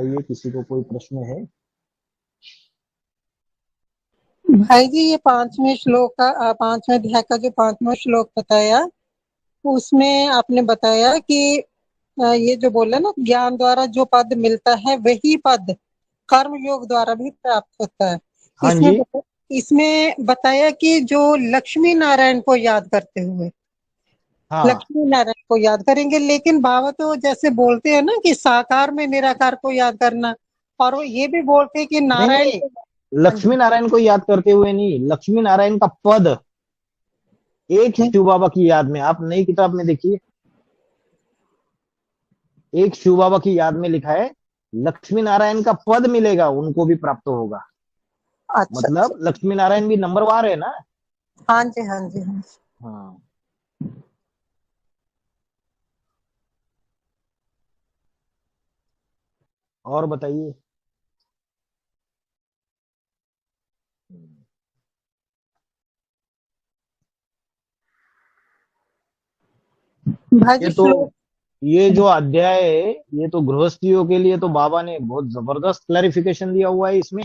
बताइए, किसी को कोई प्रश्न है? भाई जी, ये पांचवें श्लोक का पांचवें अध्याय का जो पांचवा श्लोक बताया, उसमें आपने बताया कि ये जो बोला ना, ज्ञान द्वारा जो पद मिलता है वही पद कर्म योग द्वारा भी प्राप्त होता है। हाँ इसमें जी। इसमें बताया कि जो लक्ष्मी नारायण को याद करते हुए हाँ। लक्ष्मी नारायण को याद करेंगे, लेकिन बाबा तो जैसे बोलते हैं ना कि साकार में निराकार को याद करना, और वो ये भी बोलते हैं कि नहीं नारायण नहीं, को। हाँ जी। लक्ष्मी नारायण को याद करते हुए नहीं, लक्ष्मी नारायण का पद एक हम्म, शिव बाबा की याद में, आप नई किताब में देखिए, एक शिव बाबा की याद में लिखा है लक्ष्मी नारायण का पद मिलेगा, उनको भी प्राप्त होगा। अच्छा अच्छा। मतलब लक्ष्मी नारायण भी नंबरवार है ना। हाँ जी, हाँ जी, हाँ जी। हाँ। और बताइए। भाई ये जी तो श्लोक। ये जो अध्याय है, ये तो गृहस्थियों के लिए तो बाबा ने बहुत जबरदस्त क्लैरिफिकेशन दिया हुआ है इसमें।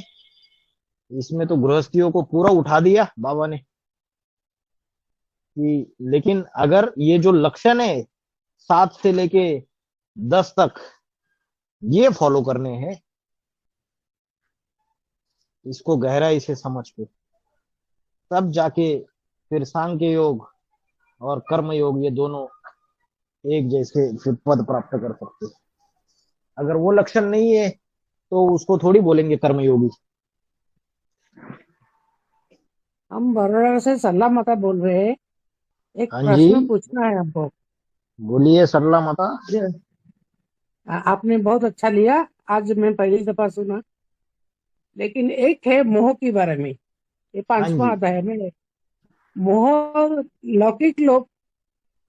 इसमें तो गृहस्थियों को पूरा उठा दिया बाबा ने कि लेकिन अगर ये जो लक्षण है 7 से लेके 10 तक ये फॉलो करने हैं, इसको गहराई से समझ के, तब जाके फिर सांख्य योग और कर्म योग ये दोनों एक जैसे फिर पद प्राप्त कर सकते हैं। अगर वो लक्षण नहीं है तो उसको थोड़ी बोलेंगे कर्मयोगी। हम बड़ौदा से सल्ला माता बोल रहे हैं। एक हाँ जी, प्रश्न पूछना है हमको। बोलिए सरला माता। जो आपने बहुत अच्छा लिया, आज मैं पहली दफा सुना। लेकिन एक है मोह के बारे में, ये हाँ पांचवा जी। अध्याय में है। मोह, लौकिक लोग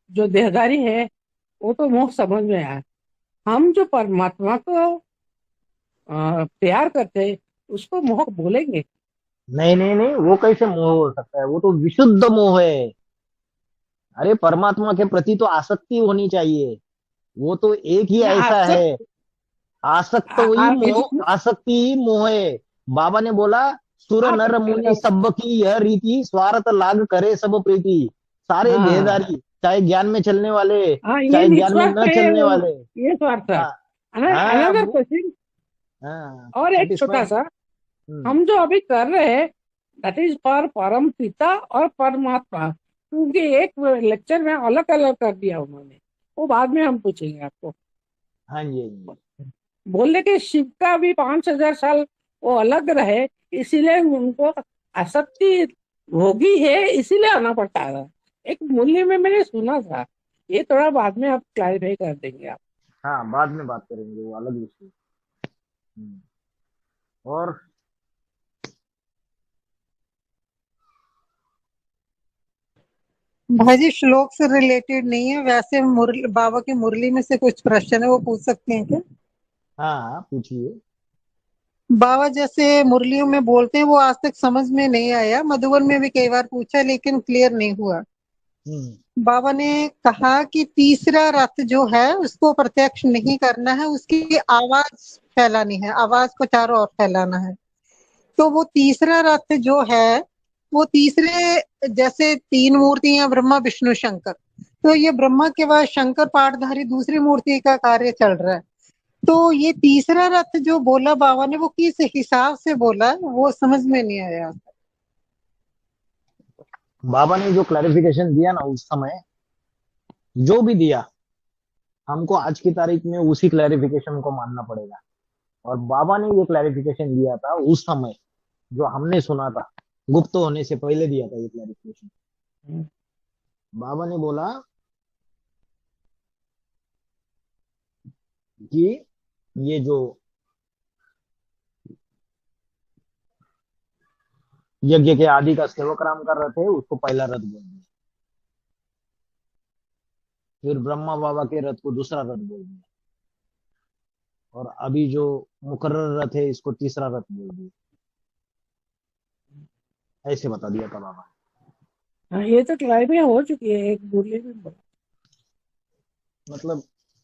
जो देहधारी है वो तो मोह समझ में आया। हम जो परमात्मा को प्यार करते हैं उसको मोह बोलेंगे? नहीं नहीं नहीं, वो कैसे मोह हो सकता है? वो तो विशुद्ध मोह है। अरे परमात्मा के प्रति तो आसक्ति होनी चाहिए। वो तो एक ही ना आप ऐसा सब है। आसक्त ही मोह, इसमें आसक्ति ही मोह है। बाबा ने बोला सुर आप नर मुनि सब की यह रीति, स्वार्थ लाग करे सब प्रीति। सारे हाँ देहधारी, चाहे ज्ञान में चलने वाले, हाँ, ये चाहे ज्ञान में निस्वार्थ न है, चलने वाले। ये स्वार्थ है। हाँ। हाँ अनदर वो। क्वेश्चन, हाँ। और एक छोटा सेटिस्फाइड। सा, हम जो अभी कर रहे हैं दैट इज फॉर परम पिता और परमात्मा, क्योंकि एक लेक्चर में अलग अलग कर दिया उन्होंने, वो बाद में हम पूछेंगे आपको। हाँ जी, हाँ जी। बोले कि शिव का भी 5,000 साल वो अलग रहे, इसीलिए उनको आसक्ति होगी है, इसीलिए आना पड़ता है। एक मूल्य में मैंने सुना था, ये थोड़ा बाद में आप क्लैरिफाई कर देंगे आप। हाँ, बाद में बात करेंगे, वो अलग विषय। हम्म। और भाई जी श्लोक से रिलेटेड नहीं है, वैसे बाबा की मुरली में से कुछ प्रश्न है, वो पूछ सकते हैं क्या? हाँ हाँ, पूछिए। बाबा जैसे मुरलियों में बोलते हैं, वो आज तक समझ में नहीं आया, मधुबन में भी कई बार पूछा लेकिन क्लियर नहीं हुआ। हम्म। बाबा ने कहा कि तीसरा रथ जो है उसको प्रत्यक्ष नहीं करना है, उसकी आवाज फैलानी है, आवाज को चारों ओर फैलाना है। तो वो तीसरा रथ जो है, वो तीसरे, जैसे तीन मूर्तियां ब्रह्मा विष्णु शंकर, तो ये ब्रह्मा के बाद शंकर पाठधारी दूसरी मूर्ति का कार्य चल रहा है। तो ये तीसरा रथ जो बोला बाबा ने, वो किस हिसाब से बोला, वो समझ में नहीं आया। बाबा ने जो क्लैरिफिकेशन दिया ना उस समय, जो भी दिया, हमको आज की तारीख में उसी क्लैरिफिकेशन को मानना पड़ेगा। और बाबा ने ये क्लैरिफिकेशन दिया था उस समय, जो हमने सुना था, गुप्त होने से पहले दिया था ये क्लैरिफिकेशन। बाबा ने बोला कि ये जो यज्ञ के आदि का सेवक राम कर रहे थे, उसको पहला रथ बोल दिया। फिर ब्रह्मा बाबा के रथ को दूसरा रथ बोल दिया। और अभी जो मुकर्रर रथ है, इसको तीसरा रथ बोल दिया। ऐसे बता दिया था बाबा हाँ, ये तो क्लैरिफाई हो चुकी है एक मुरली में। ने। मतलब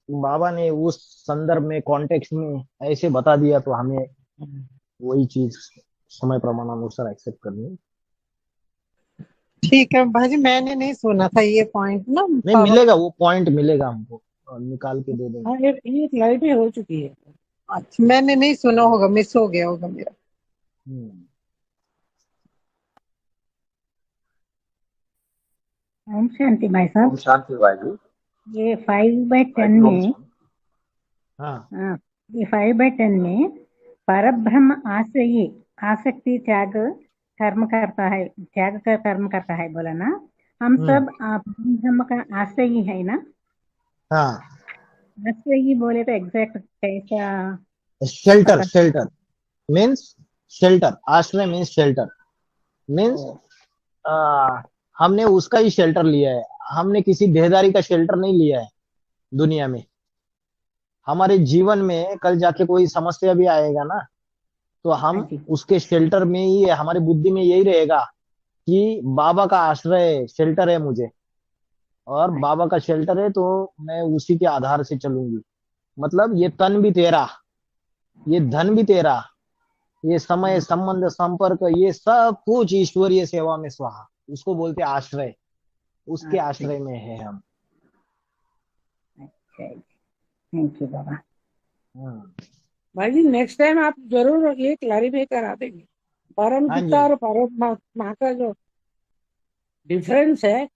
बाबा ने उस संदर्भ में कॉन्टेक्स्ट में ऐसे बता दिया तो हमें वही चीज समय प्रमाणानुसार एक्सेप्ट करनी है। ठीक है भाजी, मैंने नहीं सुना था ये पॉइंट ना नहीं पापा। मिलेगा, वो पॉइंट मिलेगा हमको और निकाल के दे देंगे। हाँ, ये लाइट हो चुकी है। अच्छा, मैंने नहीं सुना होगा, मिस हो गया होगा मेरा। हम्म। ओम शांति भाई ओम साहब। शांति भाई जी। ये 5/10 भाई जी ओम में शांति। हाँ हाँ, ये 5/10 में परब्रह्म आश्रयी आसक्ति त्याग कर्म करता है, त्याग कर कर्म करता है बोला ना। हम सब ब्रह्म का आश्रयी है ना। हाँ। आश्रयी बोले तो एग्जैक्ट कैसा शेल्टर, पता? शेल्टर मीन्स शेल्टर, आश्रय मीन्स शेल्टर मीन्स हमने उसका ही शेल्टर लिया है, हमने किसी देहदारी का शेल्टर नहीं लिया है दुनिया में। हमारे जीवन में कल जाके कोई समस्या भी आएगा ना, तो हाँ हम जी, उसके शेल्टर में ही, हमारी बुद्धि में यही रहेगा कि बाबा का आश्रय शेल्टर है मुझे, और बाबा का शेल्टर है तो मैं उसी के आधार से चलूंगी। मतलब ये तन भी तेरा, ये धन भी तेरा, ये समय संबंध संपर्क ये सब कुछ ईश्वरीय सेवा में स्वाहा, उसको बोलते हैं आश्रय। उसके आश्रय। आश्रय में है हम। अच्छा, थैंक यू बाबा। हम्म। भाई जी नेक्स्ट टाइम आप जरूर ये क्लैरिफाई करा देंगे, परम हाँ पिता जी। और परमात्मा का जो डिफरेंस है,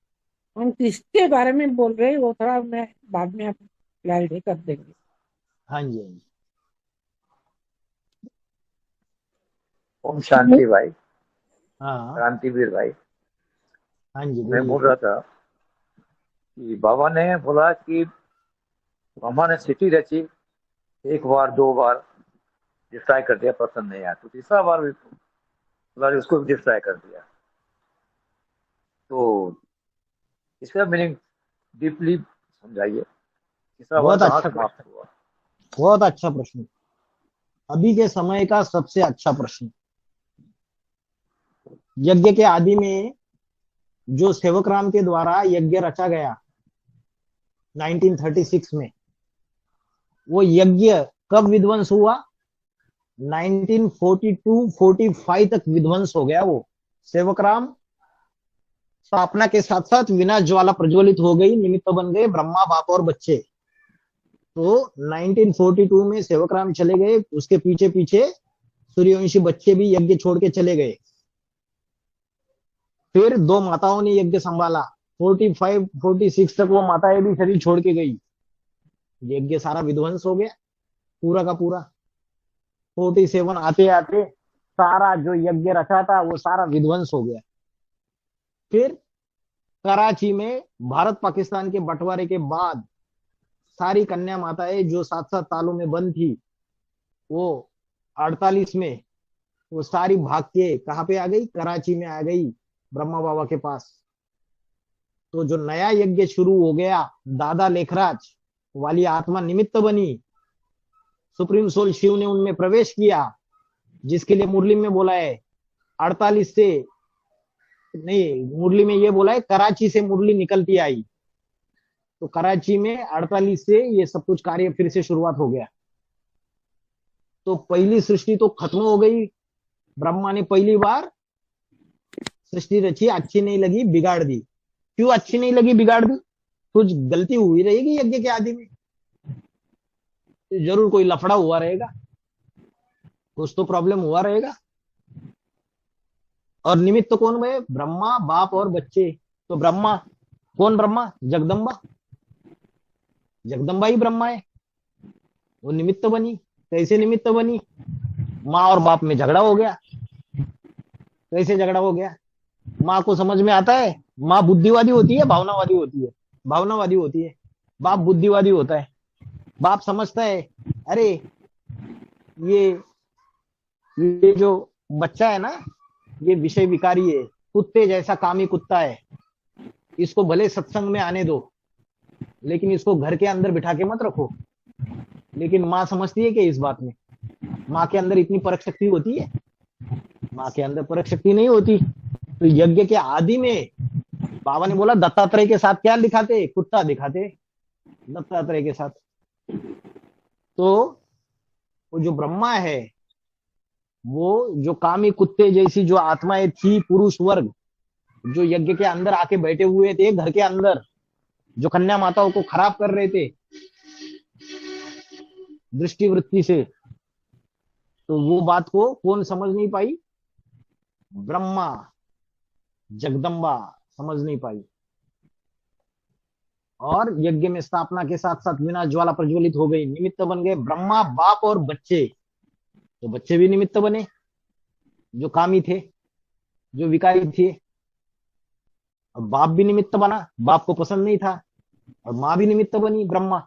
हम किसके बारे में बोल रहे हैं वो थोड़ा मैं बाद में आप क्लैरिफाई कर देंगे। हाँ जी। हाँ जी। ओम शांति भाई। हाँ क्रांतिवीर भाई। हाँ जी मैं बोलिए। बोल रहा था कि बाबा ने बोला कि ब्रह्मा ने सिटी रची, एक बार दो बार डिस्ट्रॉय कर दिया, पसंद नहीं आया तो तीसरा बार भी बोला कि उसको भी डिस्ट्रॉय कर दिया। तो इसका मीनिंग डीपली समझाइए, तीसरा बार बहुत कहाँ अच्छा समाप्त प्रश्न, हुआ। बहुत अच्छा प्रश्न, अभी के समय का सबसे अच्छा प्रश्न। यज्ञ के आदि में जो सेवक राम के द्वारा यज्ञ रचा गया 1936 में, वो यज्ञ कब विध्वंस हुआ? 1942-45 तक विध्वंस हो गया वो। सेवक राम स्थापना के साथ साथ विनाश ज्वाला प्रज्वलित हो गई, निमित्त बन गए ब्रह्मा बाप और बच्चे। तो 1942 में सेवक राम चले गए, उसके पीछे पीछे सूर्यवंशी बच्चे भी यज्ञ छोड़ के चले गए। फिर दो माताओं ने यज्ञ संभाला, 45-46 तक वो माताएं भी शरीर छोड़ के गई, यज्ञ सारा विध्वंस हो गया पूरा का पूरा। 47 आते आते सारा जो यज्ञ रचा था वो सारा विध्वंस हो गया। फिर कराची में भारत पाकिस्तान के बंटवारे के बाद सारी कन्या माताएं जो 7-7 तालों में बंद थी, वो 48 में वो सारी भाग के कहाँ पे आ गई? कराची में आ गई, ब्रह्मा बाबा के पास। तो जो नया यज्ञ शुरू हो गया, दादा लेखराज वाली आत्मा निमित्त बनी, सुप्रीम सोल शिव ने उनमें प्रवेश किया, जिसके लिए मुरली में बोला है 48 से नहीं, मुरली में ये बोला है कराची से मुरली निकलती आई। तो कराची में 48 से ये सब कुछ कार्य फिर से शुरुआत हो गया। तो पहली सृष्टि तो खत्म हो गई, ब्रह्मा ने पहली बार सृष्टि रची, अच्छी नहीं लगी बिगाड़ दी। क्यों अच्छी नहीं लगी बिगाड़ दी? कुछ गलती हुई रहेगी यज्ञ के आदि में, जरूर कोई लफड़ा हुआ रहेगा, कुछ तो प्रॉब्लम हुआ रहेगा। और निमित्त तो कौन है? ब्रह्मा बाप और बच्चे। तो ब्रह्मा कौन? ब्रह्मा जगदम्बा, जगदम्बा ही ब्रह्मा है। वो निमित्त बनी। कैसे निमित्त बनी? माँ और बाप में झगड़ा हो गया। कैसे झगड़ा हो गया? माँ को समझ में आता है, माँ बुद्धिवादी होती है भावनावादी होती है? भावनावादी होती है। बाप बुद्धिवादी होता है। बाप समझता है अरे ये ये जो बच्चा है ना, ये विषय विकारी है, कुत्ते जैसा कामी कुत्ता है, इसको भले सत्संग में आने दो लेकिन इसको घर के अंदर बिठा के मत रखो। लेकिन माँ समझती है कि इस बात में माँ के अंदर इतनी परख शक्ति होती है? माँ के अंदर परख शक्ति नहीं होती। तो यज्ञ के आदि में बाबा ने बोला दत्तात्रेय के साथ क्या दिखाते? कुत्ता दिखाते, दत्तात्रेय के साथ। तो वो जो ब्रह्मा है, वो जो कामी कुत्ते जैसी जो आत्माएं थी, पुरुष वर्ग जो यज्ञ के अंदर आके बैठे हुए थे, घर के अंदर जो कन्या माताओं को खराब कर रहे थे दृष्टि वृत्ति से, तो वो बात को कौन समझ नहीं पाई? ब्रह्मा, जगदम्बा समझ नहीं पाई। और यज्ञ में स्थापना के साथ साथ विनाश ज्वाला प्रज्वलित हो गई, निमित्त बन गए ब्रह्मा, बाप और बच्चे। तो बच्चे भी निमित्त बने, जो कामी थे, जो विकारी थे। और बाप भी निमित्त बना, बाप को पसंद नहीं था। और माँ भी निमित्त बनी, ब्रह्मा।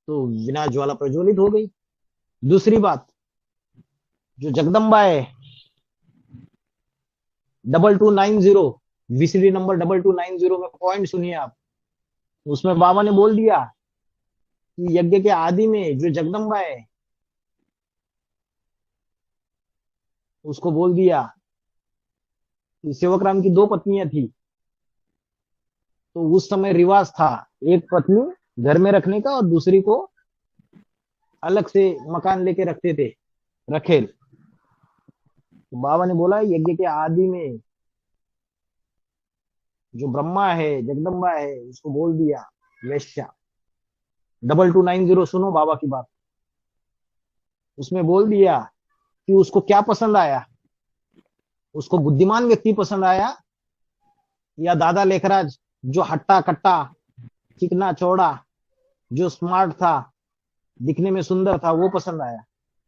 तो विनाश ज्वाला प्रज्वलित हो गई। दूसरी बात, जो जगदम्बा है 2290, वीसीडी नंबर 2290 में पॉइंट सुनिए आप। उसमें बाबा ने बोल दिया कि यज्ञ के आदि में जो जगदम्बा है, उसको बोल दिया कि सेवक राम की 2 पत्नियां थी। तो उस समय रिवाज था एक पत्नी घर में रखने का और दूसरी को अलग से मकान लेके रखते थे, रखेल। तो बाबा ने बोला यज्ञ के आदि में जो ब्रह्मा है, जगदम्बा है, उसको बोल दिया वैश्या। 2290 सुनो बाबा की बात। उसमें बोल दिया कि उसको क्या पसंद आया, उसको बुद्धिमान व्यक्ति पसंद आया या दादा लेखराज जो हट्टा कट्टा, चिकना चौड़ा, जो स्मार्ट था, दिखने में सुंदर था, वो पसंद आया।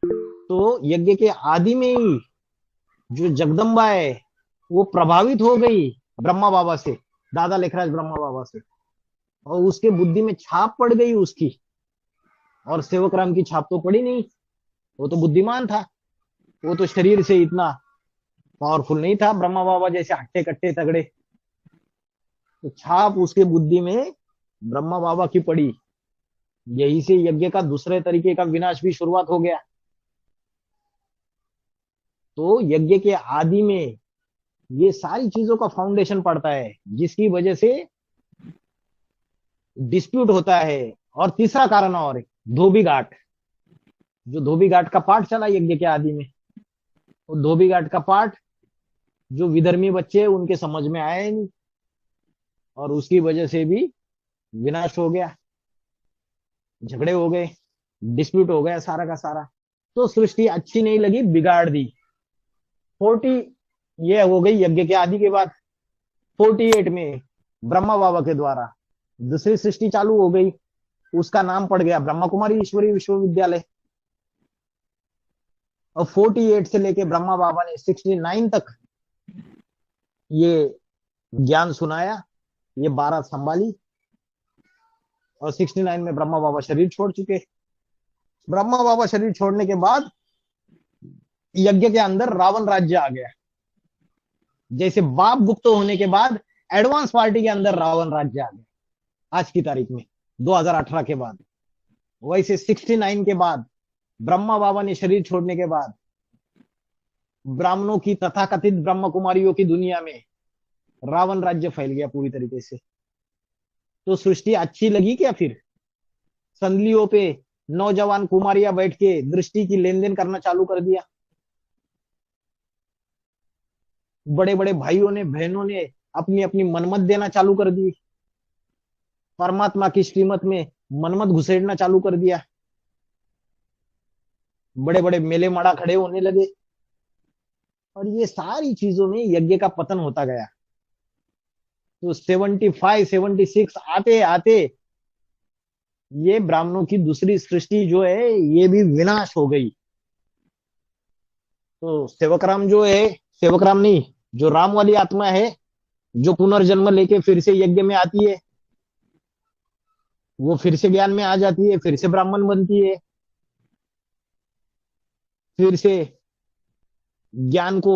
तो यज्ञ के आदि में ही जो जगदम्बा है वो प्रभावित हो गई ब्रह्मा बाबा से, दादा लेखराज ब्रह्मा बाबा से, और उसके बुद्धि में छाप पड़ गई उसकी। और सेवक राम की छाप तो पड़ी नहीं, वो तो बुद्धिमान था, वो तो शरीर से इतना पावरफुल नहीं था ब्रह्मा बाबा जैसे हट्टे कट्टे तगड़े। तो छाप उसके बुद्धि में ब्रह्मा बाबा की पड़ी। यही से यज्ञ का दूसरे तरीके का विनाश भी शुरुआत हो गया। तो यज्ञ के आदि में ये सारी चीजों का फाउंडेशन पड़ता है, जिसकी वजह से डिस्प्यूट होता है। और तीसरा कारण और है, धोबी घाट। जो धोबी घाट का पाठ चला यज्ञ के आदि में, वो धोबी घाट का पाठ जो विधर्मी बच्चे उनके समझ में आया ही नहीं, और उसकी वजह से भी विनाश हो गया, झगड़े हो गए, डिस्प्यूट हो गया सारा का सारा। तो सृष्टि अच्छी नहीं लगी, बिगाड़ दी। 40 ये हो गई यज्ञ के आदि के बाद। 48 में ब्रह्मा बाबा के द्वारा दूसरी सृष्टि चालू हो गई, उसका नाम पड़ गया ब्रह्मा कुमारी ईश्वरीय विश्वविद्यालय। और 48 से लेके ब्रह्मा बाबा ने 69 तक ये ज्ञान सुनाया, ये 12 संभाली। और 69 में ब्रह्मा बाबा शरीर छोड़ चुके। ब्रह्मा बाबा शरीर छोड़ने के बाद यज्ञ के अंदर रावण राज्य आ गया। जैसे बाप गुप्त होने के बाद एडवांस पार्टी के अंदर रावण राज्य आ गया आज की तारीख में, 2018 के बाद। वैसे 69 के बाद ब्रह्मा बाबा ने शरीर छोड़ने के बाद ब्राह्मणों की तथाकथित ब्रह्म कुमारियों की दुनिया में रावण राज्य फैल गया पूरी तरीके से। तो सृष्टि अच्छी लगी क्या? फिर संदलियों पे नौजवान कुमारियां बैठ के दृष्टि की लेन देन करना चालू कर दिया। बड़े बड़े भाइयों ने, बहनों ने अपनी अपनी मनमत देना चालू कर दी। परमात्मा की श्रीमत में मनमत घुसेड़ना चालू कर दिया। बड़े बड़े मेले माड़ा खड़े होने लगे। और ये सारी चीजों में यज्ञ का पतन होता गया। तो 75, 76 आते आते ये ब्राह्मणों की दूसरी सृष्टि जो है ये भी विनाश हो गई। तो सेवकराम जो है, सेवकराम नहीं, जो राम वाली आत्मा है, जो पुनर्जन्म लेके फिर से यज्ञ में आती है, वो फिर से ज्ञान में आ जाती है, फिर से ब्राह्मण बनती है, फिर से ज्ञान को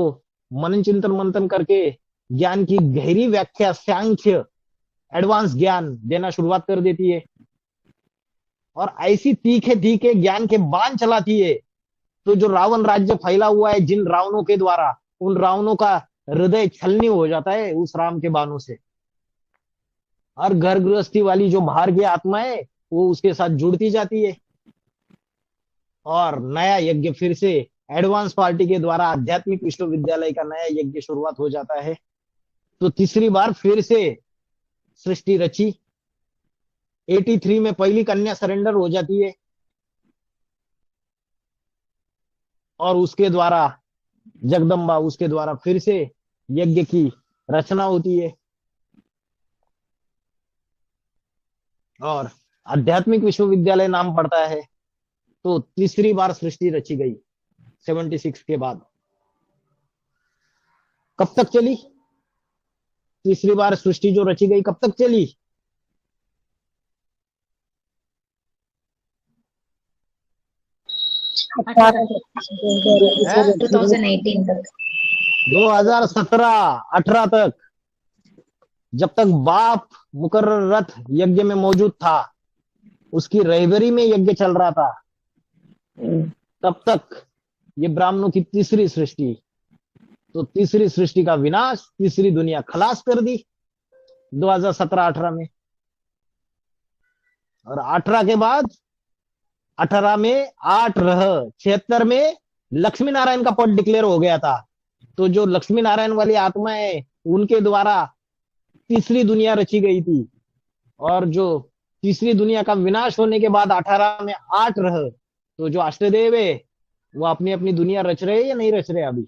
मनन चिंतन मंथन करके ज्ञान की गहरी व्याख्या, सांख्य, एडवांस ज्ञान देना शुरुआत कर देती है। और ऐसी तीखे तीखे ज्ञान के बाण चलाती है। तो जो रावण राज्य फैला हुआ है जिन रावणों के द्वारा, उन रावणों का हृदय छलनी हो जाता है उस राम के बाणों से। और घर गृहस्थी वाली जो बाहर की आत्मा है वो उसके साथ जुड़ती जाती है और नया यज्ञ फिर से एडवांस पार्टी के द्वारा आध्यात्मिक विश्वविद्यालय का नया यज्ञ शुरुआत हो जाता है। तो तीसरी बार फिर से सृष्टि रची। 83 में पहली कन्या सरेंडर हो जाती है और उसके द्वारा जगदम्बा उसके द्वारा फिर से यज्ञ की रचना होती है और आध्यात्मिक विश्वविद्यालय नाम पड़ता है। तो तीसरी बार सृष्टि रची गई 76 के बाद। कब तक चली तीसरी बार सृष्टि जो रची गई, कब तक चली? है 2018 तक। 2017 18 तक, जब तक बाप मुकर्रर रथ यज्ञ में मौजूद था, उसकी रहबरी में यज्ञ चल रहा था, तब तक ये ब्राह्मणों की तीसरी सृष्टि। तो तीसरी सृष्टि का विनाश, तीसरी दुनिया खलास कर दी 2017-18 में। और 18 के बाद 18 में 8 रह 76 में लक्ष्मी नारायण का पद डिक्लेयर हो गया था। तो जो लक्ष्मी नारायण वाली आत्मा है उनके द्वारा तीसरी दुनिया रची गई थी और जो तीसरी दुनिया का विनाश होने के बाद 18 में 8 रह, तो जो अष्टदेव है वो अपनी अपनी दुनिया रच रहे या नहीं रच रहे? अभी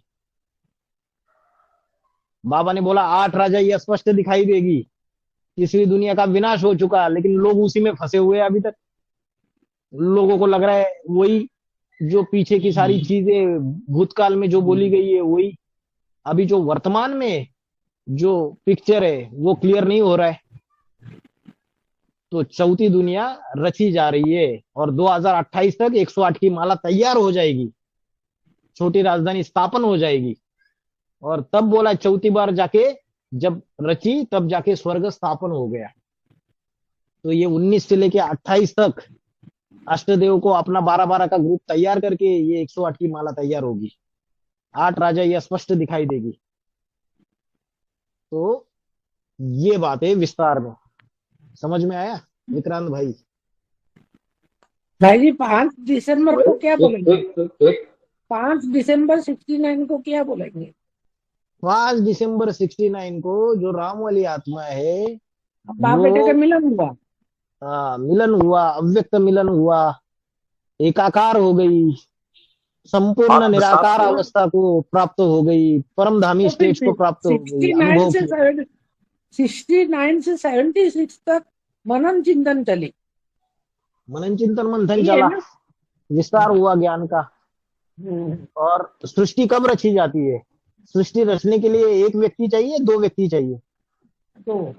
बाबा ने बोला 8 राजा ये स्पष्ट दिखाई देगी, तीसरी दुनिया का विनाश हो चुका, लेकिन लोग उसी में फंसे हुए हैं अभी तक। लोगों को लग रहा है वही जो पीछे की सारी चीजें भूतकाल में जो बोली गई है वही अभी जो वर्तमान में जो पिक्चर है वो क्लियर नहीं हो रहा है। तो चौथी दुनिया रची जा रही है और 2028 तक 108 की माला तैयार हो जाएगी, छोटी राजधानी स्थापन हो जाएगी और तब बोला चौथी बार जाके जब रची तब जाके स्वर्ग स्थापन हो गया। तो ये 19 से लेके 28 तक अष्टदेव को अपना 12-12 का ग्रुप तैयार करके ये 108 की माला तैयार होगी। 8 राजा ये स्पष्ट दिखाई देगी। तो ये बात है विस्तार में, समझ में आया विक्रांत भाई? भाई जी 5 दिसंबर को क्या बोलेंगे? एक 5 दिसंबर 69 को क्या बोलेंगे? 5 दिसंबर 69 को जो राम वाली आत्मा है बाप बेटे का मिलन हुआ, मिलन हुआ, अव्यक्त मिलन हुआ, एकाकार हो गई, संपूर्ण आत्म निराकार साफ हुआ। अवस्था को प्राप्त हो गई, परमधामी तो फिर स्टेज को प्राप्त हो गई, 69 अनुभव से किया। 69 से 76 तक मनन चिंतन चली। मनन चिंतन मंथन ये है चला, ना? विस्तार हुआ ज्ञान का। हम्म, और सृष्टि कब रची जाती है? सृष्टि रचने के लिए एक व्यक्ति चाहिए, दो व्यक्ति चाहिए? तो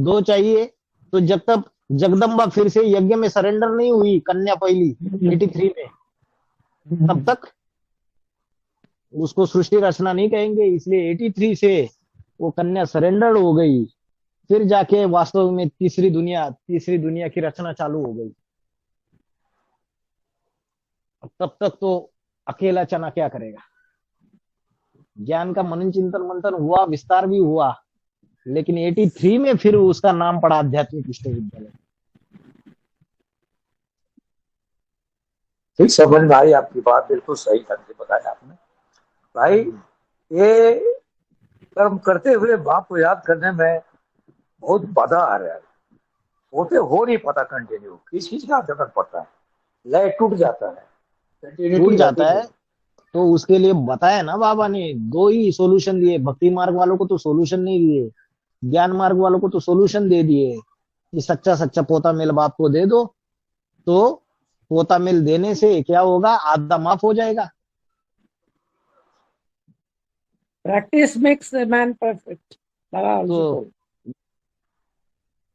दो चाहिए। तो जब तक जगदम्बा फिर से यज्ञ में सरेंडर नहीं हुई, कन्या पहली 83 में, तब तक उसको सृष्टि रचना नहीं कहेंगे। इसलिए 83 से वो कन्या सरेंडर हो गई, फिर जाके वास्तव में तीसरी दुनिया की रचना चालू हो गई। तब तक तो अकेला चना क्या करेगा? ज्ञान का मनन चिंतन मंथन हुआ, विस्तार भी हुआ, लेकिन 83 में फिर उसका नाम पड़ा आध्यात्मिक विश्वविद्यालय। ठीक समझ में आई आपकी बात, बिल्कुल सही ढंग से बताया आपने। भाई ये कर्म करते हुए बाप को याद करने में बहुत बाधा आ रहा है, होते हो नहीं पता कंटिन्यू, किस चीज का जरूरत पड़ता है, लय टूट जाता है, टूट जाता है। तो उसके लिए बताया ना बाबा ने, दो ही सोल्यूशन दिए। भक्ति मार्ग वालों को तो सोल्यूशन नहीं दिए, ज्ञान मार्ग वालों को तो सोल्यूशन दे दिए कि सच्चा सच्चा पोता मेल बाप को दे दो, तो पोता मेल देने से क्या होगा? आधा माफ हो जाएगा। Practice makes a man perfect. तो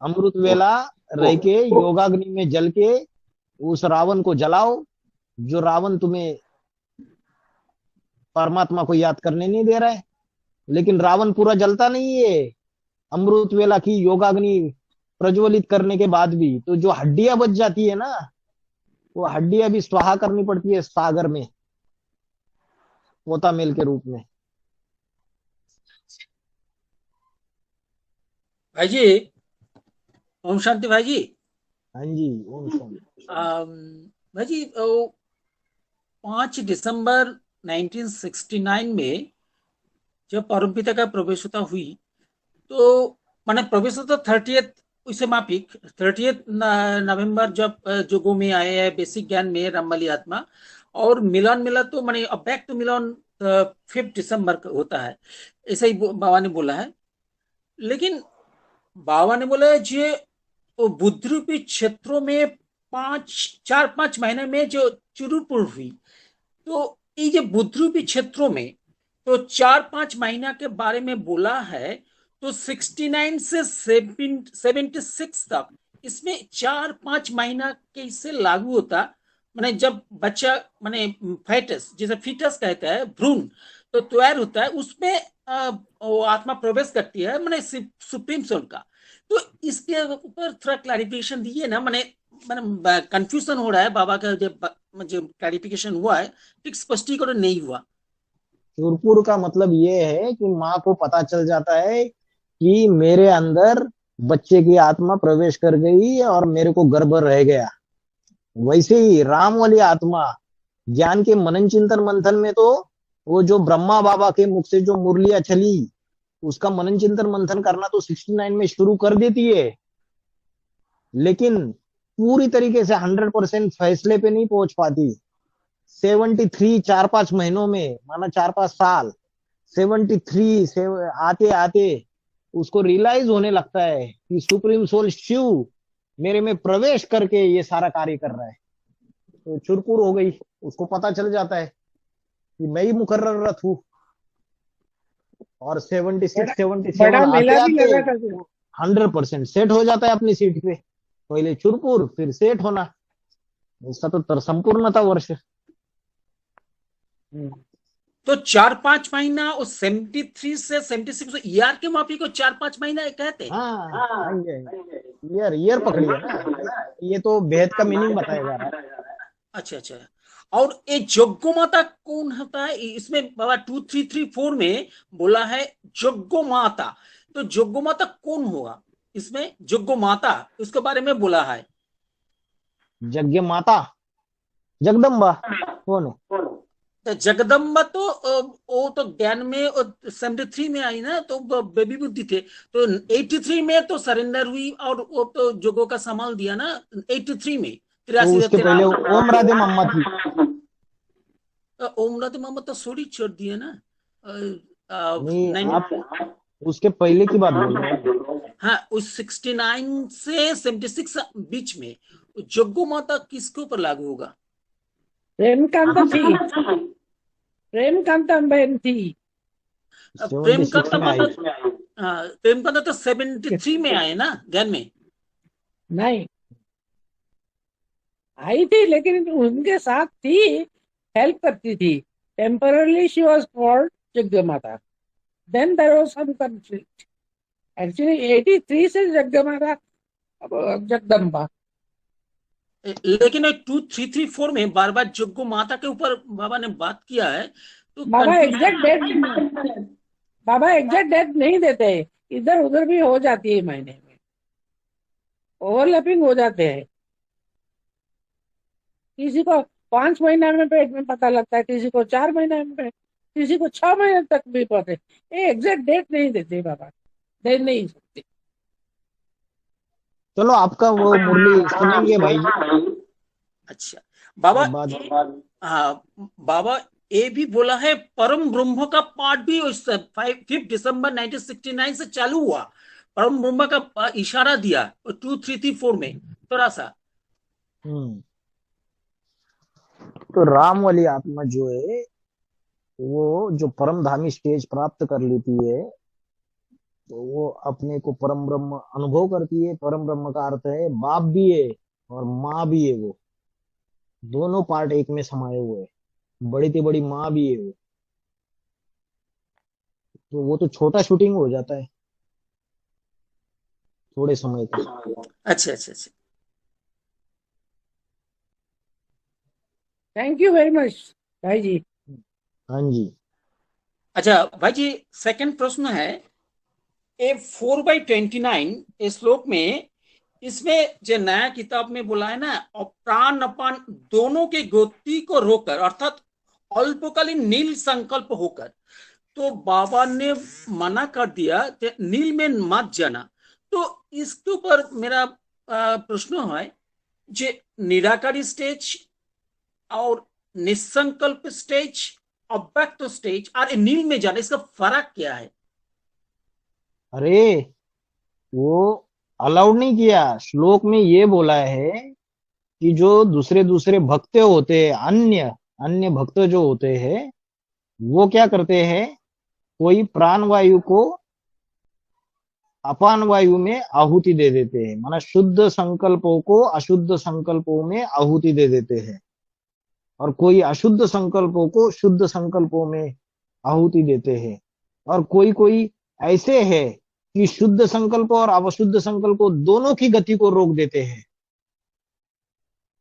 अमृत वेला रह के योगाग्नि में जल के उस रावण को जलाओ, जो रावण तुम्हें परमात्मा को याद करने नहीं दे रहा है। लेकिन रावण पूरा जलता नहीं है अमृत वेला की योगाग्नि प्रज्वलित करने के बाद भी। तो जो हड्डियां बच जाती है ना, वो हड्डियां भी स्वाहा करनी पड़ती है सागर में, पोता मेल के रूप में। भाई जी, ओम शांति भाई जी। हाँ जी, ओम सोम। भाई जी 5 दिसंबर 1969 में जब परमपिता का प्रवेश होता हुई, तो माने प्रवेश होता 30th, उससे माफिक 30th नवंबर जब जोगो में आए हैं बेसिक ज्ञान में रामबली आत्मा, और मिलन मिला तो माने बैक टू मिलन 5 दिसंबर का होता है, ऐसा ही बाबा ने बोला है। लेकिन बाबा ने बोला है जो वो बुद्ध रूपी क्षेत्रों में 4-5 महीने में जो चुरुपुर हुई, तो ये जो बुद्ध रूपी क्षेत्रों में तो 4-5 महीना के बारे में बोला है, तो 69 से 76 तक इसमें 4-5 महीना कैसे लागू होता। मैंने जब बच्चा मैंने फेटस, जिसे फीटस कहता है, भ्रूण तो तैयार होता है, उसमें वो आत्मा प्रवेश करती है मैंने सुप्रीम सोल का। तो इसके ऊपर थोड़ा क्लैरिफिकेशन दिए ना, मैंने मैंने कंफ्यूजन हो रहा है बाबा का, जब क्लैरिफिकेशन हुआ है ठीक स्पष्टीकरण नहीं हुआ। चुरपुर का मतलब ये है कि माँ को पता चल जाता है कि मेरे अंदर बच्चे की आत्मा प्रवेश कर गई और मेरे को गर्भ रह गया। वैसे ही राम वाली आत्मा ज्ञान के मनन चिंतन मंथन में तो वो जो ब्रह्मा बाबा के मुख से जो मुरलियां चली, उसका मनन चिंतन मंथन करना तो 69 में शुरू कर देती है, लेकिन पूरी तरीके से 100% फैसले पे नहीं पहुंच पाती। 73 4-5 महीनों में, माना 4-5 साल, 73 से आते आते उसको रियलाइज होने लगता है कि सुप्रीम सोल शिव मेरे में प्रवेश करके ये सारा कार्य कर रहा है। तो चुरपुर हो गई, उसको पता चल जाता है कि मैं ही मुकर्ररत हूँ। और 76 77 बड़ा आते मेला भी आते लगा था फिर। 100% सेट हो जाता है अपनी सीट पे। पहले चुरपुर, फिर सेट होना, इसका तो संपूर्णता वर्ष। तो 4-5 महीना और 73 से 76 ईयर के माफी को 4-5 महीना कहते हैं। हाँ, ईयर ईयर पकड़िए ना, ये तो भेद का मीनिंग बताया जा रहा है। अच्छा अच्छा। और ये जग्गो माता कौन होता है इसमें बाबा 2334 में बोला है जग्गो माता, तो जग्गो माता कौन होगा इसमें? जग्गो माता उसके बारे में बोला है। यज्ञ माता जगदम्बा कौन है? तो जगदम्बा तो वो तो ज्ञान में 73 में आई ना, तो बेबी बुद्धि थे, तो 83 में तो सरेंडर हुई और वो तो जोगो का संभाल दिया ना 83 में। तो उसके पहले ओम राधे मम्मा थी। ओम राधे मोहम्मद तो सोरी छोड़ दिए ना। नहीं, आप उसके पहले की बात बोल रहे हैं। हाँ, उस 69 से 76 बीच में जग्गो माता किसके ऊपर लागू होगा? प्रेमकांत थी, प्रेमकांत बहन थी। प्रेमकांत 76 में आई। प्रेमकांत तो 73 में आए ना ज्ञान में। नहीं आई थी, लेकिन उनके साथ थी, हेल्प करती थी। टेम्पररली शी वाज कॉल्ड जग्ग माता, then there was some conflict. Actually 83 से जग्ग माता जगदम्बा। लेकिन 2334 में बार बार जग्गो माता के ऊपर बाबा ने बात किया है, तो बाबा एग्जैक्ट डेट नहीं देते, इधर उधर भी हो जाती है, महीने में ओवरलैपिंग हो जाते हैं। किसी को 5 महीना में पेट में पता लगता है, किसी को 4 महीने में, किसी को 6 महीने तक भी पता है। ये एग्जैक्ट डेट नहीं देते बाबा, दे नहीं सकते। चलो आपका वो मुरली सुनेंगे भाई। अच्छा बाबा, बाद हाँ बाबा ये भी बोला है परम ब्रह्म का पाठ भी उस 5 दिसंबर 1969 से चालू हुआ। परम ब्रह्म का इशारा दिया 2334 में थोड़ा सा। तो राम वाली आत्मा जो है वो जो परम धामी स्टेज प्राप्त कर लेती है, तो वो अपने को परम ब्रह्म अनुभव करती है। परम ब्रह्म का अर्थ है बाप भी है और माँ भी है, वो दोनों पार्ट एक में समाये हुए हैं। बड़ी से बड़ी माँ भी है वो। तो वो तो छोटा शूटिंग हो जाता है थोड़े समय का। अच्छा अच्छा अच्छा, थैंक यू वेरी मच भाई जी। हाँ जी। अच्छा भाई जी, सेकंड प्रश्न है, ए 4/29 इस श्लोक में इसमें जो नया किताब में बोला है ना, और प्राण अपान दोनों के गति को रोककर, अर्थात अल्पकालीन नील संकल्प होकर, तो बाबा ने मना कर दिया कि नील में मत जाना। तो इसके ऊपर मेरा प्रश्न है, जे निराकारी स्टेज और निसंकल्प स्टेज, अव्यक्त स्टेज और नील में जाना, इसका फर्क क्या है? अरे वो अलाउड नहीं किया, श्लोक में ये बोला है कि जो दूसरे दूसरे भक्त होते हैं, अन्य अन्य भक्त जो होते हैं, वो क्या करते हैं, कोई प्राण वायु को अपान वायु में आहुति दे देते हैं, माना शुद्ध संकल्पों को अशुद्ध संकल्पों में आहुति दे देते हैं, और कोई अशुद्ध संकल्पों को शुद्ध संकल्पों में आहुति देते हैं, और कोई कोई ऐसे है कि शुद्ध संकल्प और अशुद्ध संकल्प दोनों की गति को रोक देते हैं,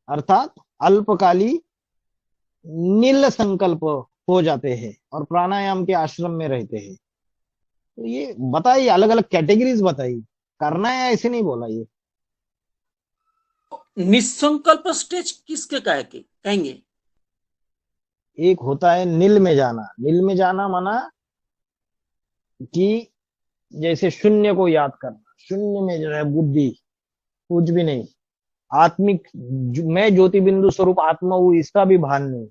अर्थात अल्पकाली नील संकल्प हो जाते हैं और प्राणायाम के आश्रम में रहते हैं। तो ये बताइए, अलग अलग कैटेगरीज बताइए, करना है ऐसे नहीं बोला ये। निसंकल्प स्टेज किसके कहेंगे? एक होता है नील में जाना। नील में जाना माना कि जैसे शून्य को याद करना, शून्य में जो है बुद्धि, कुछ भी नहीं, आत्मिक मैं ज्योति बिंदु स्वरूप आत्मा हूं, इसका भी भान नहीं।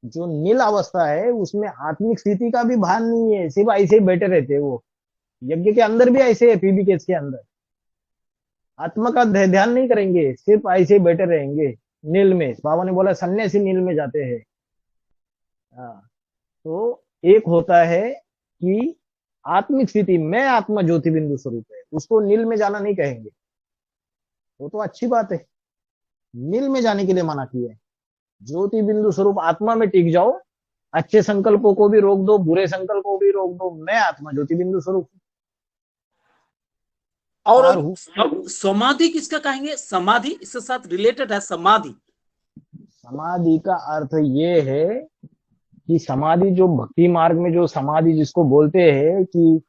जो नील अवस्था है उसमें आत्मिक स्थिति का भी भान नहीं है, सिर्फ ऐसे ही बैठे रहते हैं। वो यज्ञ के अंदर भी ऐसे है, पीबी केस के अंदर आत्मा का ध्यान नहीं करेंगे, सिर्फ ऐसे ही बैठे रहेंगे नील में। बाबा ने बोला सन्यासी नील में जाते हैं। हाँ, तो एक होता है कि आत्मिक स्थिति में आत्मा ज्योति बिंदु स्वरूप है, उसको नील में जाना नहीं कहेंगे, वो तो अच्छी बात है, नील में जाने के लिए मना किया है। ज्योति बिंदु स्वरूप आत्मा में टिक जाओ, अच्छे संकल्पों को भी रोक दो, बुरे संकल्पों को भी रोक दो, मैं आत्मा ज्योति बिंदु स्वरूप और हूँ। समाधि किसका कहेंगे? समाधि इसके साथ रिलेटेड है। समाधि समाधि का अर्थ ये है कि समाधि जो भक्ति मार्ग में जो समाधि जिसको बोलते हैं कि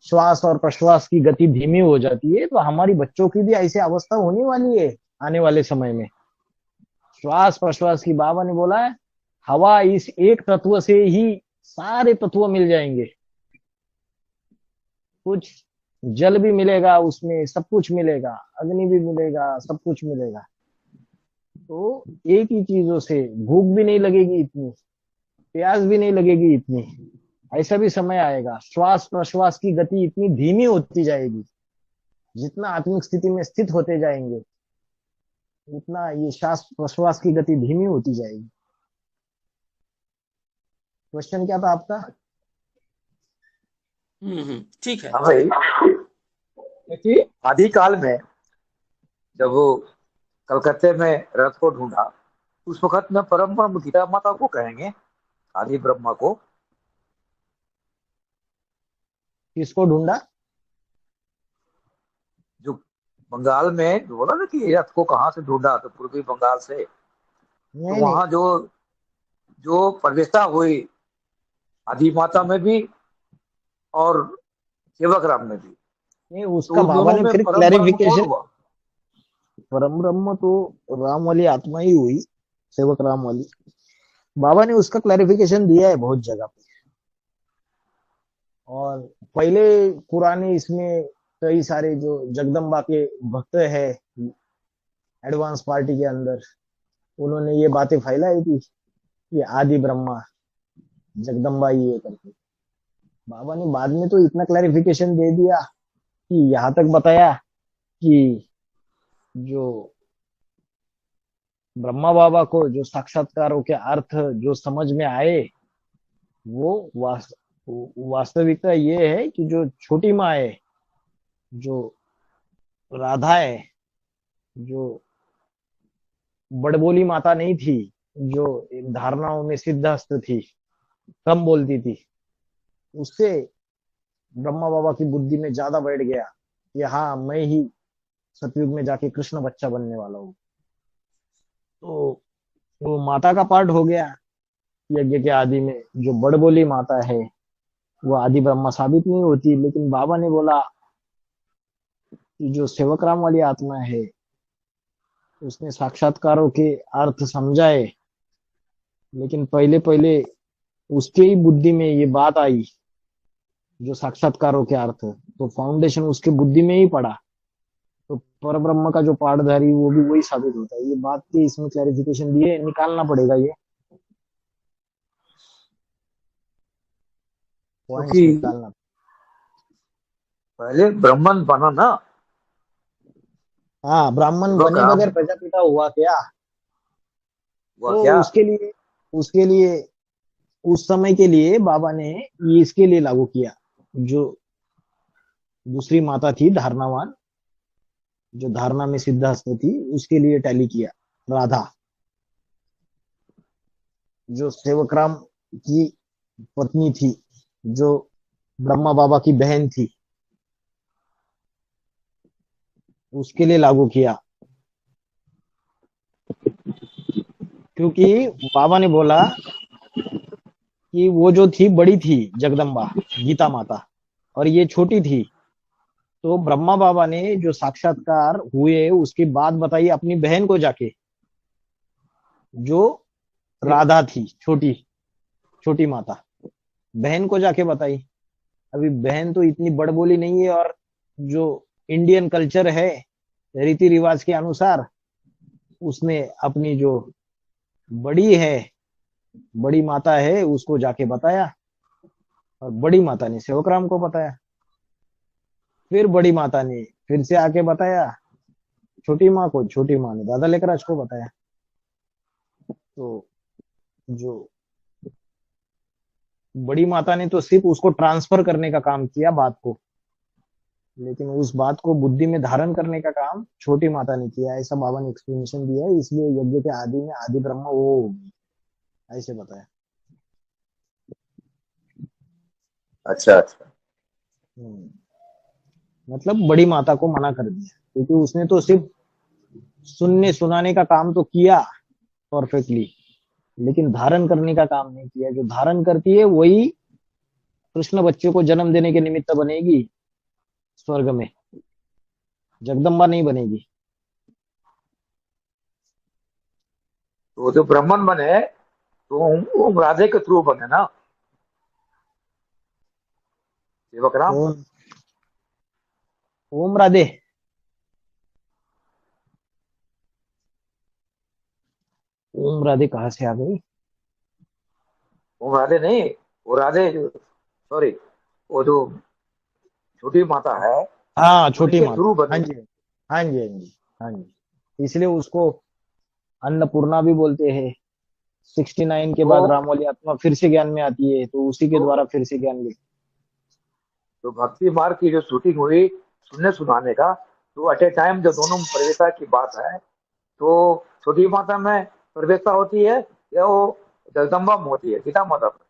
श्वास और प्रश्वास की गति धीमी हो जाती है, तो हमारी बच्चों की भी ऐसी अवस्था होने वाली है आने वाले समय में। श्वास प्रश्वास की, बाबा ने बोला है हवा इस एक तत्व से ही सारे तत्व मिल जाएंगे, कुछ जल भी मिलेगा उसमें, सब कुछ मिलेगा, अग्नि भी मिलेगा, सब कुछ मिलेगा। तो एक ही चीजों से भूख भी नहीं लगेगी इतनी, प्यास भी नहीं लगेगी इतनी। ऐसा भी समय आएगा, श्वास प्रश्वास की गति इतनी धीमी होती जाएगी, जितना आत्मिक स्थिति में स्थित होते जाएंगे उतना ये श्वास प्रश्वास की गति धीमी होती जाएगी। क्वेश्चन क्या था आपका? ठीक है। हाँ भाई, आदिकाल में जब वो कलकत्ते में रथ को ढूंढा, उस वक्त में परम ब्रह्म गीता माता को कहेंगे, आदि ब्रह्मा को। किसको ढूंढा? जो बंगाल में जो बोला ना कि रथ को कहाँ से ढूंढा, तो पूर्वी बंगाल से। तो नहीं वहां जो जो प्रतिष्ठा हुई आदि माता में भी और सेवक राम में भी, नहीं, तो उसका उन बाबा दोनों ने में फिर परम ब्रह्म कौन क्लैरिफिकेशन, हुआ? परम ब्रह्म तो राम वाली आत्मा ही हुई, सेवक राम वाली। बाबा ने उसका क्लैरिफिकेशन दिया है बहुत जगह पे, और पहले पुराने इसमें कई सारे जो जगदम्बा के भक्त है एडवांस पार्टी के अंदर, उन्होंने ये बातें फैलाई थी कि आदि ब्रह्मा जगदम्बा ही है करके। बाबा ने बाद में तो इतना क्लैरिफिकेशन दे दिया कि यहाँ तक बताया कि जो ब्रह्मा बाबा को जो साक्षात्कारों के अर्थ जो समझ में आए, वो वास्तविकता ये है कि जो छोटी माँ है, जो राधा है, जो बड़बोली माता नहीं थी, जो धारणाओं में सिद्धहस्त थी, कम बोलती थी, उससे ब्रह्मा बाबा की बुद्धि में ज्यादा बैठ गया कि हाँ मैं ही सतयुग में जाके कृष्ण बच्चा बनने वाला हूँ। तो वो माता का पार्ट हो गया यज्ञ के आदि में। जो बड़बोली माता है वो आदि ब्रह्मा साबित नहीं होती, लेकिन बाबा ने बोला कि जो सेवकराम वाली आत्मा है उसने साक्षात्कारों के अर्थ समझाए, लेकिन पहले पहले उसके ही बुद्धि में ये बात आई जो साक्षात्कारों के अर्थ, तो फाउंडेशन उसके बुद्धि में ही पड़ा। तो पर ब्रह्म का जो पाठधारी वो भी वही साबित होता है। ये बात की इसमें क्लैरिफिकेशन दिए, निकालना पड़ेगा ये पॉइंट्स क्योंकि निकालना। पहले ब्राह्मण बना ना, हाँ, ब्राह्मण बने सेवकराम बगैर प्रजापिता हुआ क्या? हुआ तो क्या? उसके लिए उस समय के लिए बाबा ने ये इसके लिए लागू किया। जो दूसरी माता थी धारणावान, जो धारणा में सिद्धहस्त थी, उसके लिए टैली किया। राधा जो सेवकराम की पत्नी थी, जो ब्रह्मा बाबा की बहन थी, उसके लिए लागू किया। क्योंकि बाबा ने बोला कि वो जो थी बड़ी थी जगदम्बा गीता माता, और ये छोटी थी। तो ब्रह्मा बाबा ने जो साक्षात्कार हुए उसकी बात बताई अपनी बहन को जाके, जो राधा थी, छोटी छोटी माता, बहन को जाके बताई। अभी बहन तो इतनी बड़बोली नहीं है, और जो इंडियन कल्चर है रीति रिवाज के अनुसार उसने अपनी जो बड़ी है, बड़ी माता है, उसको जाके बताया, और बड़ी माता ने सेवकराम को बताया। फिर बड़ी माता ने फिर से आके बताया छोटी माँ को, छोटी माँ ने दादा लेकर को बताया। तो जो बड़ी माता ने तो सिर्फ उसको ट्रांसफर करने का काम किया बात को, लेकिन उस बात को बुद्धि में धारण करने का काम छोटी माता ने किया। ऐसा बाबा ने एक्सप्लेनेशन दिया है। इसलिए यज्ञ के आदि में आदि ब्रह्म वो होगी, ऐसे बताया। अच्छा अच्छा। मतलब बड़ी माता को मना कर दिया, क्योंकि उसने तो सिर्फ सुनने सुनाने का काम तो किया परफेक्टली, लेकिन धारण करने का काम नहीं किया। जो धारण करती है वही कृष्ण बच्चे को जन्म देने के निमित्त बनेगी स्वर्ग में, जगदम्बा नहीं बनेगी। तो जो ब्राह्मण बने तो वो राधे के थ्रू बने ना सेवकराम। ओम ओम राधे। ओम राधे कहाँ से आ गई? वो राधे नहीं, वो राधे जो, सॉरी, वो जो छोटी माता है हाँ, उन्हीं छोटी के माता। थ्रू हाँ बने। जी, हाँ जी, हाँ जी, हाँ जी। इसलिए उसको अन्नपूर्णा भी बोलते हैं। 69 के तो बाद राम वाली आत्मा फिर से ज्ञान में आती है, तो उसी के तो द्वारा फिर से ज्ञान लेती तो भक्ति मार्ग की जो शूटिंग हुई सुनने सुनाने का, तो एट ए टाइम जो दोनों में प्रवेशता की बात है, तो छोटी माता में प्रवेशता होती है या वो जगदम्बा में होती है गीता माता में? है।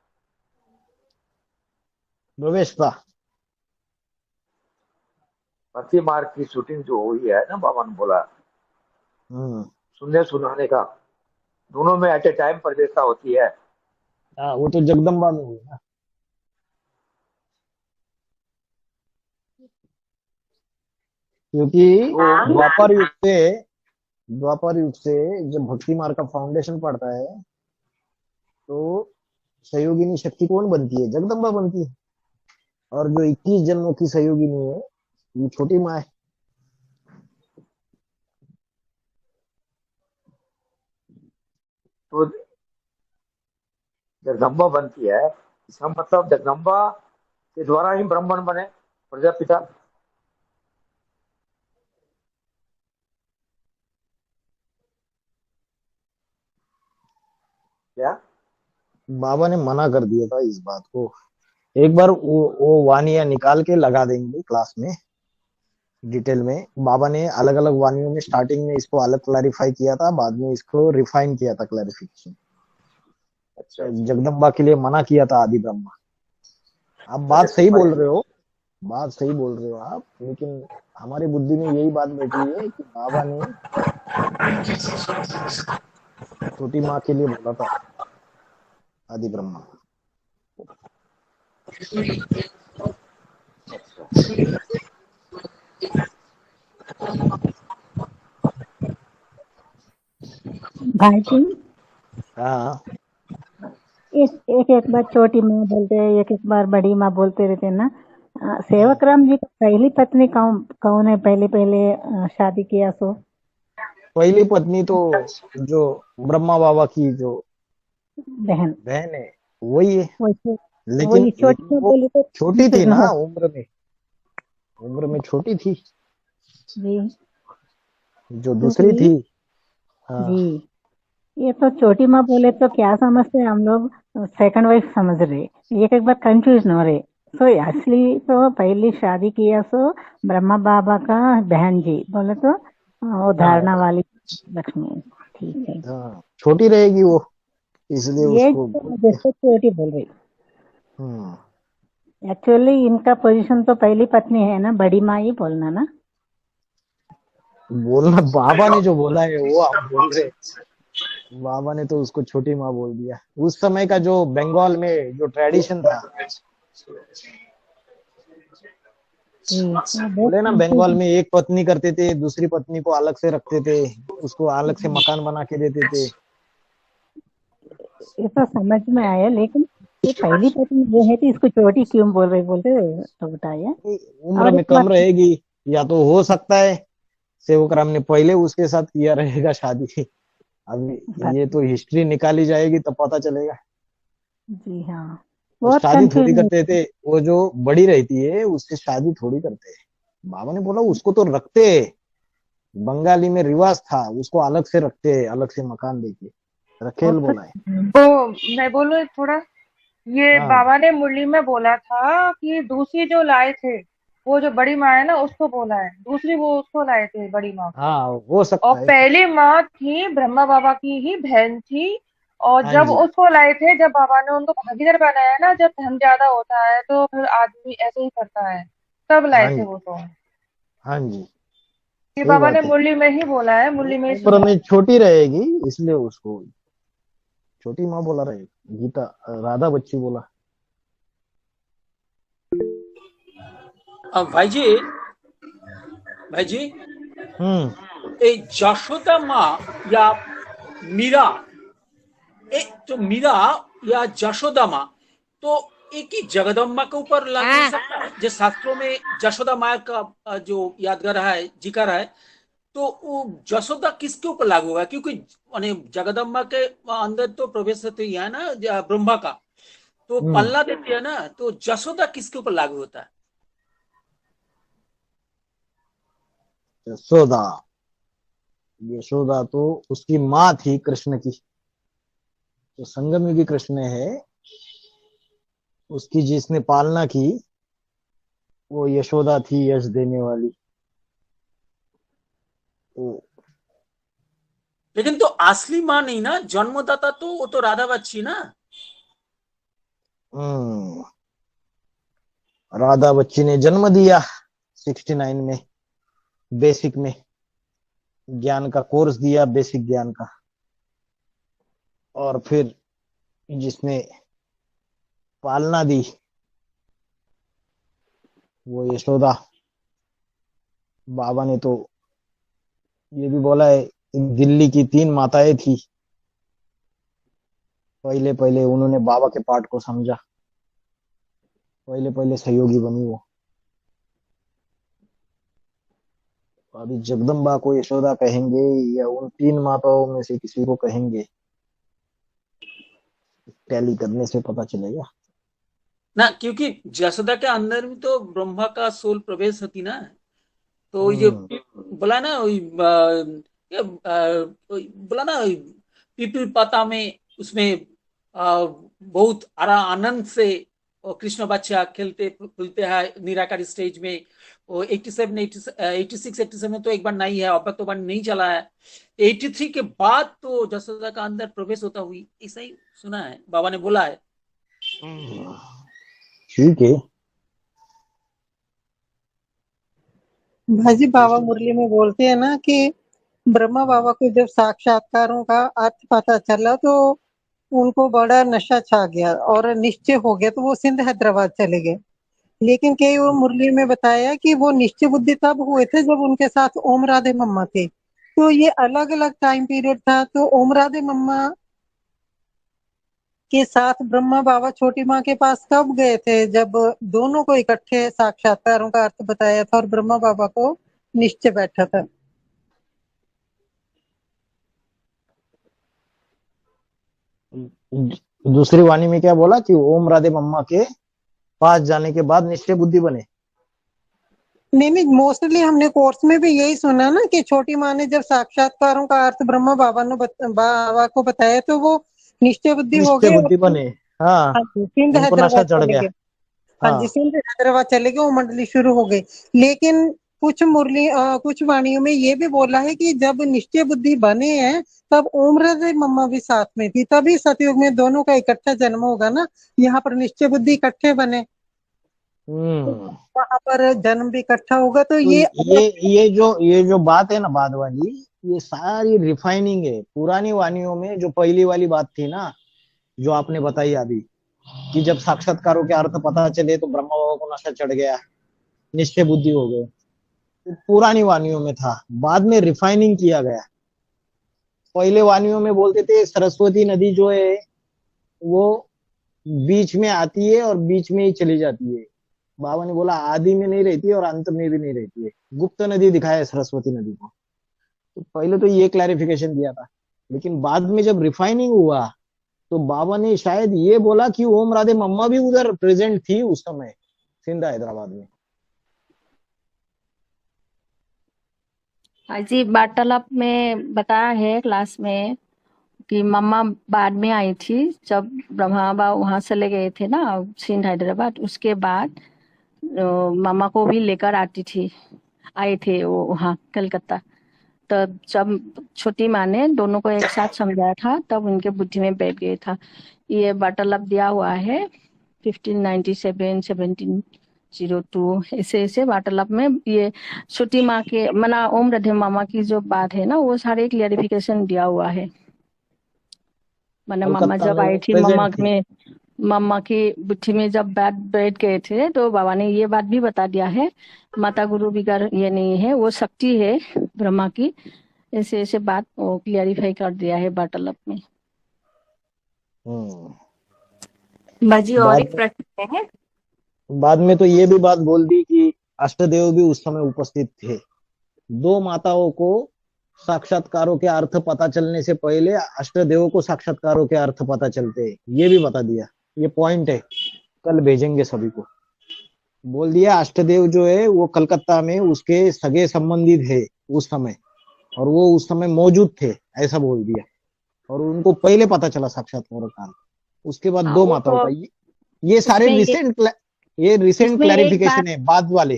प्रवेशता। भक्ति मार्ग की शूटिंग जो हुई है ना, बाबा ने बोला हम्म। सुनने सुनाने का, दोनों में एट ए टाइम प्रवेशता होती है। हाँ, वो तो जगदम्बा में हुई ना। क्योंकि तो द्वापर युग से जब भक्ति मार्ग का फाउंडेशन पड़ता है, तो सहयोगिनी शक्ति कौन बनती है? जगदम्बा बनती है। और जो 21 जन्मों की सहयोगिनी है, ये छोटी माँ है। तो जगदम्बा बनती है, इसका मतलब जगदम्बा के द्वारा ही ब्राह्मण बने प्रजापिता। क्या? बाबा ने मना कर दिया था इस बात को। एक बार वो वानिया निकाल के लगा देंगे क्लास में डिटेल में। बाबा ने अलग अलग वानियों में स्टार्टिंग में इसको अलग क्लैरिफाई किया था, बाद में इसको रिफाइन किया था क्लैरिफिकेशन। अच्छा अच्छा। जगदम्बा के लिए मना किया था आदि ब्रह्मा। आप बात सही रेक्टिफाई बोल रहे किया। हो, बात सही बोल रहे हो आप, लेकिन हमारी बुद्धि में यही बात बैठी है कि बाबा ने छोटी माँ के लिए बोला था आदि ब्रह्मा। अच्छा। भाई जी, हाँ एक एक बार छोटी माँ बोलते हैं, एक एक बार बड़ी माँ बोलते रहते हैं ना। सेवक राम जी की पहली पत्नी कौन कौन है? पहले पहले शादी किया सो पहली पत्नी तो जो ब्रह्मा बाबा की जो बहन, बहन है वही है। वही लेकिन वही छोटी लेकिन माँ वो बोली तो छोटी थी कृष्ण ना हो उम्र में छोटी थी। जी। जो दूसरी क्योंकि थी, हाँ जी, ये तो छोटी माँ बोले तो क्या समझते हैं हम लोग? सेकंड वाइफ समझ रहे, एक एक बार कंफ्यूज हो रहे। सो असली तो पहली शादी किया सो ब्रह्मा बाबा का बहन जी बोले तो वो हाँ धारणा वाली लक्ष्मी। ठीक है, हाँ, छोटी रहेगी वो, इसलिए ये उसको जो बोलते हैं। जैसे छोटी बोल रही, हम्म। एक्चुअली इनका पोजीशन तो पहली पत्नी है ना, बड़ी माँ ही बोलना ना। बोलना बाबा ने जो बोला है वो हम बोल रहे हैं। बाबा ने तो उसको छोटी माँ बोल दिया। उस समय का जो बंगाल में जो ट्रेडिशन था, जी, वो बहुत बोले ना बंगाल कंफ्यूज। में एक पत्नी करते थे, दूसरी पत्नी को अलग से रखते थे, उसको अलग से मकान बना के देते थे। ये तो समझ में आया, लेकिन ये पहली पत्नी जो है थी इसको छोटी क्यों बोल रहे बोलते तो बताया। उम्र और में एक कम बात, रहेगी, या तो हो सकता है सेवक राम ने पहले उसके साथ किया रहेगा शादी। अब ये तो हिस्ट्री निकाली जाएगी तब पता चलेगा। जी हाँ, वो बहुत शादी थोड़ी कंफ्यूज। करते थे, वो जो बड़ी रहती है उससे शादी थोड़ी करते हैं। बाबा ने बोला उसको तो रखते हैं, बंगाली में रिवाज था, उसको अलग से रखते हैं, अलग से मकान देके वो रखेल तो बोला है। तो मैं बोलूँ थोड़ा, ये हाँ बाबा ने मुरली में बोला था कि दूसरी जो लाए थे, वो जो बड़ी माँ है ना उसको बोला है, दूसरी वो उसको लाए थे बड़ी माँ को। हाँ, हो और सकता है। पहली माँ थी ब्रह्मा बाबा की ही बहन थी। और हाँ जब जी। उसको लाए थे, जब बाबा ने उनको भागीदार बनाया ना, जब धन ज्यादा होता है तो फिर आदमी ऐसे ही करता है, तब लाए हाँ थे जी। वो तो। हाँ जी, ये सही बाबा ने बात है। मुरली में ही बोला है, वो मुरली में ही उम्र सुना है। में छोटी रहेगी, इसलिए उसको छोटी माँ बोला रहेगा। गीता राधा बच्ची बोला। अब भाई जी, हम्म। ये যশোদা মা या मीरा, तो मीरा या যশোदा माँ, तो एक ही जगदम्बा के ऊपर लागू हो सकता है। जो शास्त्रों में यशोदा माया का जो यादगार है, जिक्र है, तो वो यशोदा किसके ऊपर लागू होगा? क्योंकि माने जगदम्बा के अंदर तो प्रवेश होती है ना ब्रह्मा का, तो हम्म। पल्ला देती है ना, तो यशोदा किसके ऊपर लागू होता है? यशोदा, यशोदा तो उसकी माँ थी कृष्ण की। जो संगम युगी कृष्ण है, उसकी जिसने पालना की, वो यशोदा थी, यश देने वाली। तो लेकिन तो असली माँ नहीं ना, जन्मदाता तो वो तो राधा बच्ची ना। हम्म, राधा बच्ची ने जन्म दिया 69 में, बेसिक में ज्ञान का कोर्स दिया, बेसिक ज्ञान का। और फिर जिसने पालना दी, वो यशोदा। बाबा ने तो ये भी बोला है, दिल्ली की 3 माताएं थी। पहले पहले उन्होंने बाबा के पाठ को समझा, पहले पहले सहयोगी बनी वो। अभी जगदम्बा को यशोदा कहेंगे या उन 3 माताओं में से किसी को कहेंगे, टैली करने से पता चलेगा। ना, क्योंकि जसोदा के अंदर भी तो ब्रह्मा का सोल प्रवेश होती ना। तो ये हम्म। बोला ना बोला ना पीपल पाता में, उसमें बहुत आनंद से वो कृष्ण बच्चा खेलते खुलते हैं निराकार स्टेज में। वो 87 86 87 तो एक बार नहीं है, अब तो बार नहीं चला है। 83 के बाद तो जसोदा का अंदर प्रवेश होता हुई, ऐसा ही सुना है, बाबा ने बोला है। ठीक है। भाजी बाबा मुरली में बोलते हैं ना कि ब्रह्मा बाबा को जब साक्षात्कारों का अर्थ पता चला तो उनको बड़ा नशा छा गया और निश्चय हो गया, तो वो सिंध हैदराबाद चले गए। लेकिन कई वो मुरली में बताया कि वो निश्चय बुद्धि तब हुए थे जब उनके साथ ओम राधे मम्मा थे। तो ये अलग अलग टाइम पीरियड था। तो ओम राधे मम्मा के साथ ब्रह्मा बाबा छोटी माँ के पास कब गए थे? जब दोनों को इकट्ठे साक्षात्कारों का अर्थ बताया था और ब्रह्मा बाबा को निश्चय बैठा था। दूसरी वाणी में क्या बोला कि ओम राधे मम्मा के पास जाने के बाद निश्चय बुद्धि बने। नहीं, मोस्टली हमने कोर्स में भी यही सुना ना कि छोटी माँ ने जब साक्षात्कारों का अर्थ ब्रह्मा बाबा को बताया तो वो निश्चय बुद्धि हो निश्चय गए और बुद्धि बने। हाँ, हाँ जी, सिंध उनको नशा हैदराबाद चढ़ चले गया। गए। हाँ जी, हाँ। सिंध हैदराबाद चले गए, वो मंडली शुरू हो गई। लेकिन कुछ वाणियों में ये भी बोला है कि जब निश्चय बुद्धि बने हैं तब उम्र मम्मा भी साथ में थी, तभी सतयुग में दोनों का इकट्ठा जन्म होगा ना। यहाँ पर निश्चय बुद्धि इकट्ठे बने, हम्म। वहां पर जन्म भी इकट्ठा होगा। तो तो ये ये जो बात है ना बाद वाली, ये सारी रिफाइनिंग है पुरानी वानियों में। जो पहली वाली बात थी ना, जो आपने बताई अभी, कि जब साक्षात्कारों के अर्थ पता चले तो ब्रह्मा बाबा को नशा चढ़ गया, निश्चय बुद्धि हो गए, तो पुरानी वानियों में था। बाद में रिफाइनिंग किया गया। पहले वानियों में बोलते थे सरस्वती नदी जो है वो बीच में आती है और बीच में ही चली जाती है। बाबा ने बोला आदि में नहीं रहती और अंत में भी नहीं रहती है, गुप्त नदी दिखाया है सरस्वती नदी को। तो पहले तो ये क्लैरिफिकेशन दिया था, लेकिन बाद में जब रिफाइनिंग हुआ तो बाबा ने शायद ये बोला कि ओम राधे मम्मा भी उधर प्रेजेंट थी उस समय सिंध हैदराबाद में। हाँ जी, वार्तालाप में बताया है क्लास में कि मम्मा बाद में आई थी जब ब्रह्मा बाबा वहां चले गए थे ना सिंध हैदराबाद। उसके बाद मम्मा को भी लेकर आती थी, आए थे वो वहाँ कलकत्ता। तब जब छोटी माँ ने दोनों को एक साथ समझाया था तब उनके बुद्धि में बैठ गया था। ये वार्तालाप दिया हुआ है 1597 1702 ऐसे ऐसे वार्तालाप में। ये छोटी माँ के मना ओम राधे मामा की जो बात है ना वो सारे क्लियरिफिकेशन दिया हुआ है। मना मम्मा कलकत्ता जब में आई वो थी प्रेजेंट थी। मम्मा की बुद्धि में जब बैठ गए थे तो बाबा ने ये बात भी बता दिया है, माता गुरु बिगर ये नहीं है, वो शक्ति है ब्रह्मा की। ऐसे ऐसे बात वो क्लियरिफाई कर दिया है वार्तालाप में। हम्म। बाजी और एक बाद प्रश्न है। बाद में तो ये भी बात बोल दी कि अष्टदेव भी उस समय उपस्थित थे। दो माताओं को साक्षात्कारों के अर्थ पता चलने से पहले अष्टदेवों को साक्षात्कारों के अर्थ पता चलते, ये भी बता दिया। ये पॉइंट है, कल भेजेंगे सभी को। बोल दिया अष्टदेव जो है वो कलकत्ता में उसके सगे संबंधी थे उस समय, और वो उस समय मौजूद थे, ऐसा बोल दिया। और उनको पहले पता चला साक्षात्कारों का। उसके बाद हाँ दो वो माताओं तो का ये सारे उसमें रिसेंट उसमें एक बात, क्लैरिफिकेशन है, बाद वाले।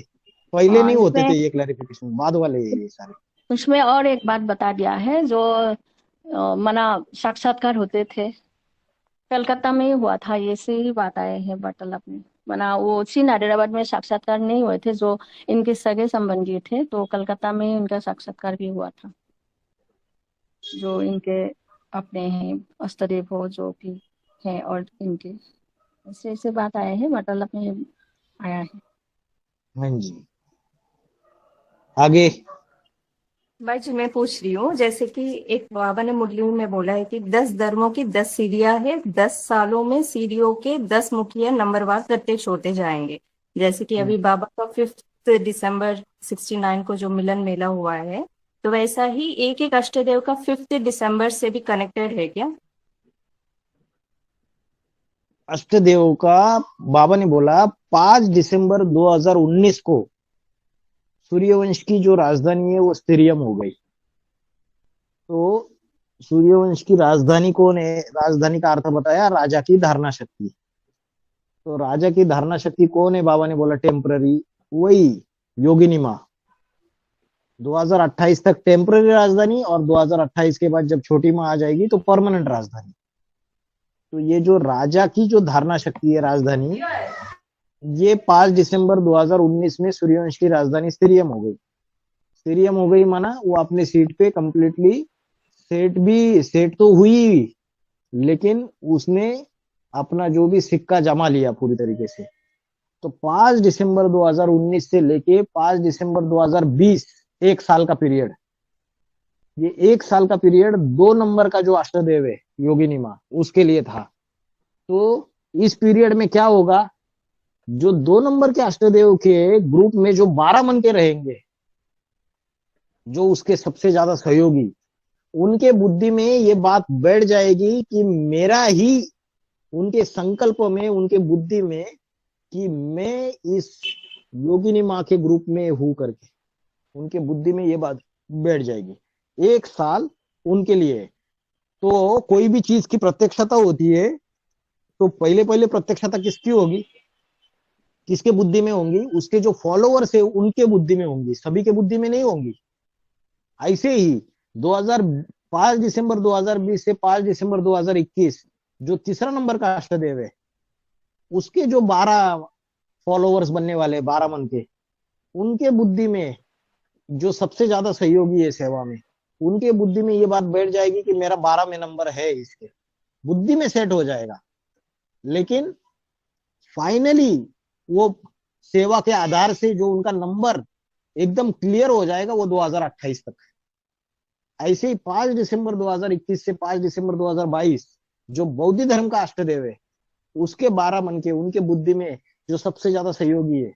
पहले हाँ नहीं होते इसमें थे ये क्लैरिफिकेशन, बाद वाले ये सारे। उसमें और एक बात बता दिया है जो मना साक्षात्कार होते थे कलकत्ता में ही हुआ था। ये से ही बात आए हैं वार्तालाप में। मना वो सिंध हैदराबाद में साक्षात्कार नहीं हुए थे जो इनके सगे संबंधी थे, तो कलकत्ता में ही इनका साक्षात्कार भी हुआ था। जो इनके अपने हैं अष्टदेव हो जो भी हैं और इनके ऐसे ऐसे बात आए हैं वार्तालाप में आया है। हाँ जी, आगे। भाई जी मैं पूछ रही हूँ, जैसे कि एक बाबा ने मुरली में बोला है कि 10 धर्मों की 10 सीढ़ियां है, 10 सालों में सीढ़ियों के 10 मुखिया नंबरवार प्रत्यक्ष होते जाएंगे। जैसे कि अभी बाबा का 5 दिसंबर 69 को जो मिलन मेला हुआ है, तो वैसा ही एक एक अष्टदेव का 5 दिसंबर से भी कनेक्टेड है क्या? अष्टदेव का बाबा ने बोला 5 दिसंबर 2019 को सूर्यवंश की जो राजधानी है वो स्थिरियम हो गई। तो सूर्यवंश की राजधानी कौन है? राजधानी का अर्थ बताया राजा की धारणा शक्ति। तो राजा की धारणा शक्ति कौन है? बाबा ने बोला टेम्पररी, वही योगिनी माँ। 2028 तक टेम्पररी राजधानी, और 2028 के बाद जब छोटी माँ आ जाएगी तो परमानेंट राजधानी। तो ये जो राजा की जो धारणा शक्ति है राजधानी, ये 5 दिसंबर 2019 में सूर्यवंश की राजधानी स्थिरियम हो गई। स्थिरियम हो गई माना वो अपने सीट पे कंप्लीटली सेट तो हुई, लेकिन उसने अपना जो भी सिक्का जमा लिया पूरी तरीके से। तो 5 दिसंबर 2019 से लेके 5 दिसंबर 2020, एक साल का पीरियड, ये एक साल का पीरियड 2 नंबर का जो अष्टदेव है योगिनी माँ उसके लिए था। तो इस पीरियड में क्या होगा, जो 2 नंबर के अष्टदेव के ग्रुप में जो 12 मन के रहेंगे, जो उसके सबसे ज्यादा सहयोगी, उनके बुद्धि में ये बात बैठ जाएगी कि मेरा ही, उनके संकल्प में, उनके बुद्धि में, कि मैं इस योगिनी माँ के ग्रुप में हूं करके उनके बुद्धि में ये बात बैठ जाएगी। एक साल उनके लिए। तो कोई भी चीज की प्रत्यक्षता होती है तो पहले पहले प्रत्यक्षता किसकी होगी, किसके बुद्धि में होंगी, उसके जो फॉलोअर्स है उनके बुद्धि में होंगी, सभी के बुद्धि में नहीं होंगी। ऐसे ही 5 दिसंबर 2020 से 5 दिसंबर 2021 जो तीसरा नंबर का अष्टदेव है, उसके जो 12 फॉलोअर्स बनने वाले 12 मन के, उनके बुद्धि में, जो सबसे ज्यादा सहयोगी है सेवा में, उनके बुद्धि में ये बात बैठ जाएगी कि मेरा 12 में नंबर है, इसके बुद्धि में सेट हो जाएगा। लेकिन फाइनली वो सेवा के आधार से जो उनका नंबर एकदम क्लियर हो जाएगा वो 2028 तक। ऐसे ही 5 दिसंबर 2021 से 5 दिसंबर 2022 जो बौद्ध धर्म का अष्टदेव है, उसके 12 मन के, उनके बुद्धि में जो सबसे ज्यादा सहयोगी है,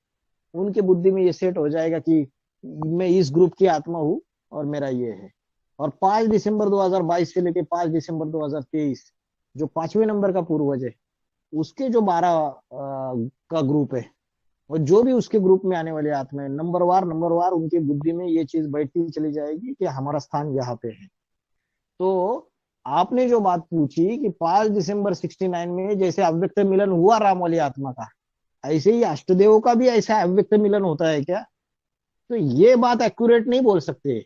उनके बुद्धि में ये सेट हो जाएगा कि मैं इस ग्रुप की आत्मा हूं और मेरा ये है। और 5 दिसंबर 2022 से लेके 5 दिसंबर 2023 जो 5वें नंबर का पूर्वज है, उसके जो 12 का ग्रुप है, और जो भी उसके ग्रुप में आने वाली आत्मा है, नंबर वार उनकी बुद्धि में ये चीज बैठती चली जाएगी कि हमारा स्थान यहाँ पे है। तो आपने जो बात पूछी कि 5 दिसंबर 69 में जैसे अव्यक्त मिलन हुआ राम वाली आत्मा का, ऐसे ही अष्टदेवों का भी ऐसा अव्यक्त मिलन होता है क्या? तो ये बात एक्यूरेट नहीं बोल सकते,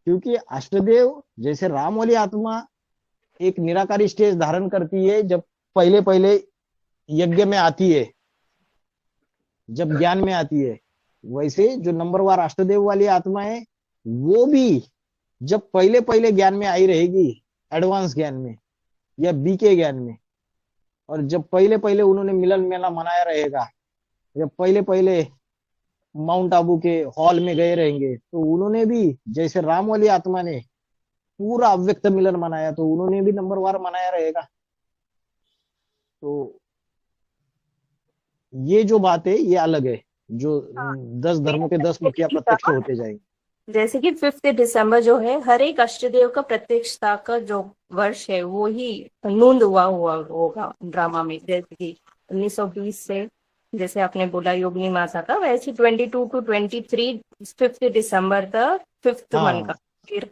क्योंकि अष्टदेव जैसे राम वाली आत्मा एक निराकारी स्टेज धारण करती है जब पहले पहले यज्ञ में आती है, जब ज्ञान में आती है, वैसे जो नंबर वार अष्टदेव वाली आत्मा है वो भी जब पहले पहले ज्ञान में आई रहेगी, एडवांस ज्ञान में या बीके ज्ञान में, और जब पहले पहले उन्होंने मिलन मेला मनाया रहेगा, जब पहले पहले माउंट आबू के हॉल में गए रहेंगे, तो उन्होंने भी जैसे राम वाली आत्मा ने पूरा अव्यक्त मिलन मनाया, तो उन्होंने भी नंबर वार मनाया रहेगा। तो ये जो बात है ये अलग है, जो 10 धर्मों के 10 मुखिया प्रत्यक्ष होते जाएंगे। जैसे कि 5 दिसंबर जो है हर एक अष्टदेव का प्रत्यक्षता का जो वर्ष है वो ही नोंद हुआ होगा ड्रामा में। जैसे कि 1920 से जैसे आपने बोला योगिनी माता का, वैसे 22 to 23 5 दिसंबर तक 5th मन का, फिर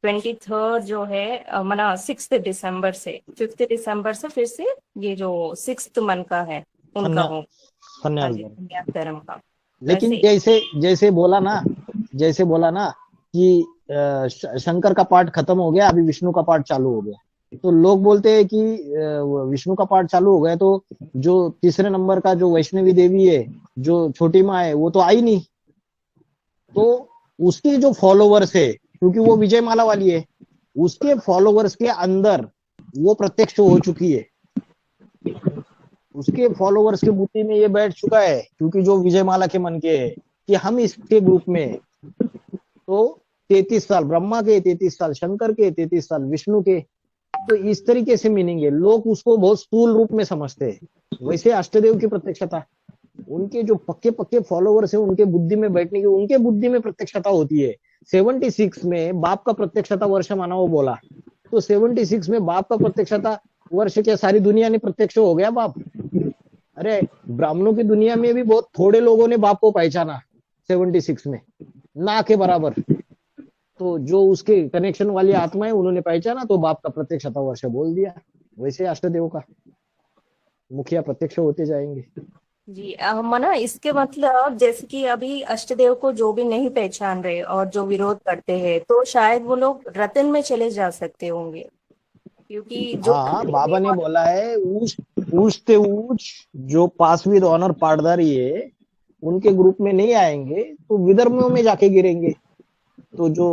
23rd जो है मना 6 दिसंबर से 5 दिसंबर से फिर से ये जो 6th मन का है उनका हो संन्यास धर्म का। लेकिन जैसे बोला ना कि शंकर का पार्ट खत्म हो गया, अभी विष्णु का पार्ट चालू हो गया, तो लोग बोलते हैं कि विष्णु का पार्ट चालू हो गया तो जो तीसरे नंबर का जो वैष्णवी देवी है, जो छोटी माँ है, वो तो आई नहीं। तो उसके जो फॉलोवर्स है, क्योंकि वो विजय माला वाली है, उसके फॉलोवर्स के अंदर वो प्रत्यक्ष हो चुकी है, उसके फॉलोवर्स के बुद्धि में ये बैठ चुका है, क्योंकि जो विजय माला के मन के है कि हम इसके ग्रुप में, तो 33 साल ब्रह्मा के, 33 साल शंकर के, 33 साल विष्णु के, तो इस तरीके से मीनिंग है। लोग उसको बहुत स्थूल रूप में समझते हैं। वैसे अष्टदेव की प्रत्यक्षता, उनके जो पक्के पक्के फॉलोवर्स है, उनके बुद्धि में बैठने की, उनके बुद्धि में प्रत्यक्षता होती है। 76 में बाप का प्रत्यक्षता वर्ष माना, वो बोला तो 76 में बाप का प्रत्यक्षता वर्ष के सारी दुनिया ने प्रत्यक्ष हो गया बाप। अरे ब्राह्मणों की दुनिया में भी बहुत थोड़े लोगों ने बाप को पहचाना 76 में, ना के बराबर। तो जो उसके कनेक्शन वाली आत्मा है उन्होंने पहचाना, तो बाप का प्रत्यक्षता वर्ष बोल दिया। वैसे अष्टदेव का मुखिया प्रत्यक्ष होते जाएंगे। जी मना इसके मतलब जैसे कि अभी अष्टदेव को जो भी नहीं पहचान रहे और जो विरोध करते हैं, तो शायद वो लोग रतन में चले जा सकते होंगे, क्योंकि जो बाबा ने बोला है ऊंचते ऊंच जो पास विद ऑनर पाटदारी है उनके ग्रुप में नहीं आएंगे तो विधर्मियों में जाके गिरेंगे। तो जो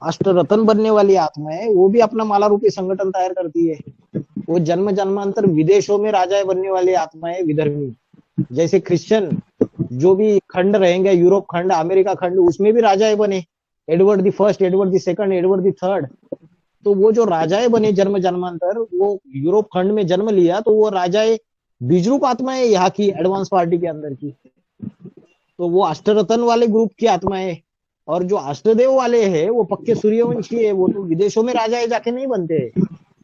अष्ट रतन बनने वाली आत्मा है वो भी अपना माला रूपी संगठन तैयार करती है। वो जन्म जन्मांतर विदेशों में राजा बनने वाली आत्मा है विधर्मी, जैसे क्रिश्चियन जो भी खंड रहेंगे, यूरोप खंड, अमेरिका खंड, उसमें भी राजाएं बने, Edward the first, Edward the second, Edward the third. तो वो जो राजाएं बने जन्म जन्मांतर, वो यूरोप खंड में जन्म लिया, तो वो राजाएं बीजरूप आत्मा है यहाँ की एडवांस पार्टी के अंदर की। तो वो अष्टरतन वाले ग्रुप की आत्मा है। और जो अष्टदेव वाले हैं वो पक्के सूर्यवंशी है। वो तो विदेशों में राजाएं जाके नहीं बनते,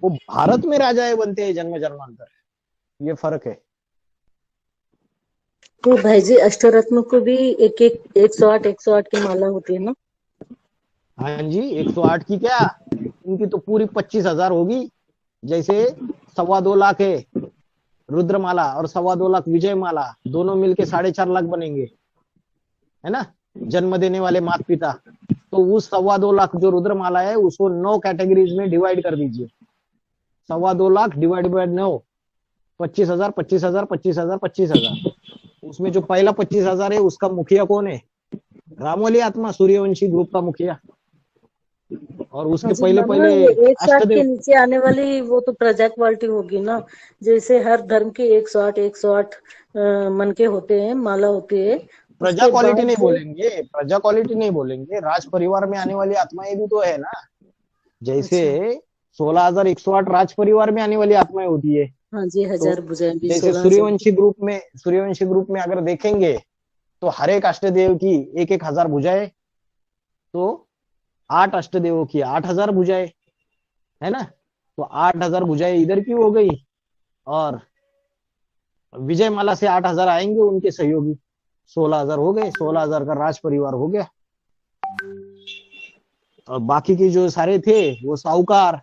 वो भारत में राजाएं बनते हैं जन्म जन्मांतर। ये फर्क है। तो भाई जी अष्टरत्न को भी एक एक 108 की माला होती है ना? हाँ जी, 108 की क्या, इनकी तो पूरी 25,000 होगी। जैसे 2.25 लाख है रुद्रमाला और 2.25 लाख विजय माला, दोनों मिलके 4.5 लाख बनेंगे, है ना, जन्म देने वाले माता पिता। तो उस 2.25 लाख जो रुद्रमाला है उसको 9 कैटेगरीज में डिवाइड कर दीजिए। 2.25 लाख डिवाइड बाय 9, 25,000, 25,000, 25,000, 25,000। उसमें जो पहला 25,000 है उसका मुखिया कौन है? रामवली आत्मा, सूर्यवंशी ग्रुप का मुखिया। और उसके पहले पहले 108 के नीचे आने वाली वो तो प्रजा क्वालिटी होगी ना, जैसे हर धर्म के 108 मन के होते हैं, माला होती है। प्रजा क्वालिटी नहीं बोलेंगे, प्रजा क्वालिटी नहीं बोलेंगे, राज परिवार में आने वाली आत्माएं भी तो है ना। जैसे 16,108 राज परिवार में आने वाली आत्माएं होती है। हाँ जी, 1000 भुजाएं भी। जैसे सूर्यवंशी ग्रुप में अगर देखेंगे तो हर एक अष्टदेव की 1,000 भुजाएं, तो 8 अष्टदेवों की 8,000 भुजाएं, है ना। तो 8,000 भुजाएं इधर की हो गई, और विजय माला से 8,000 आएंगे उनके सहयोगी, 16,000 हो गए। 16,000 का राज परिवार हो गया। और बाकी के जो सारे थे वो साहूकार,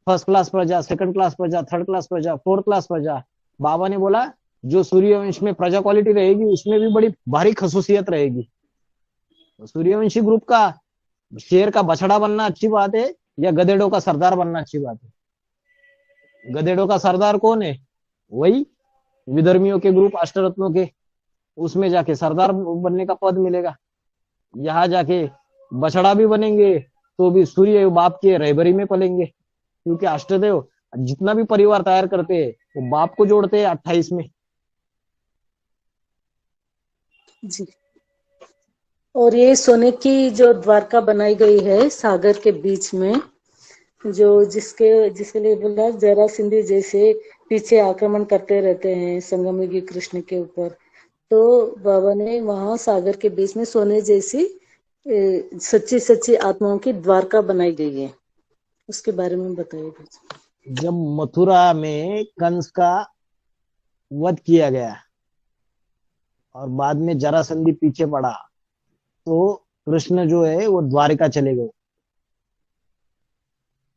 फर्स्ट क्लास प्रजा, सेकंड क्लास प्रजा, थर्ड क्लास प्रजा, फोर्थ क्लास प्रजा। बाबा ने बोला जो सूर्यवंश में प्रजा क्वालिटी रहेगी उसमें भी बड़ी भारी खसूसियत रहेगी। सूर्यवंशी ग्रुप का शेर का बछड़ा बनना अच्छी बात है या गधेड़ों का सरदार बनना अच्छी बात है? गधेड़ों का सरदार कौन है? वही विधर्मियों के ग्रुप अष्टरत्नों के, उसमें जाके सरदार बनने का पद मिलेगा। यहाँ जाके बछड़ा भी बनेंगे तो भी सूर्य बाप के रहबरी में पलेंगे, क्योंकि अष्टदेव जितना भी परिवार तैयार करते हैं वो बाप को जोड़ते हैं 28 में जी। और ये सोने की जो द्वारका बनाई गई है सागर के बीच में, जो जिसके लिए बोला जरा सिंधी जैसे पीछे आक्रमण करते रहते हैं संगमयुगी कृष्ण के ऊपर, तो बाबा ने वहां सागर के बीच में सोने जैसी सच्ची सच्ची आत्माओं की द्वारका बनाई गई है, उसके बारे में बताइए। जब मथुरा में कंस का वध किया गया और बाद में जरासंधी पीछे पड़ा, तो कृष्ण जो है वो द्वारिका चले गए,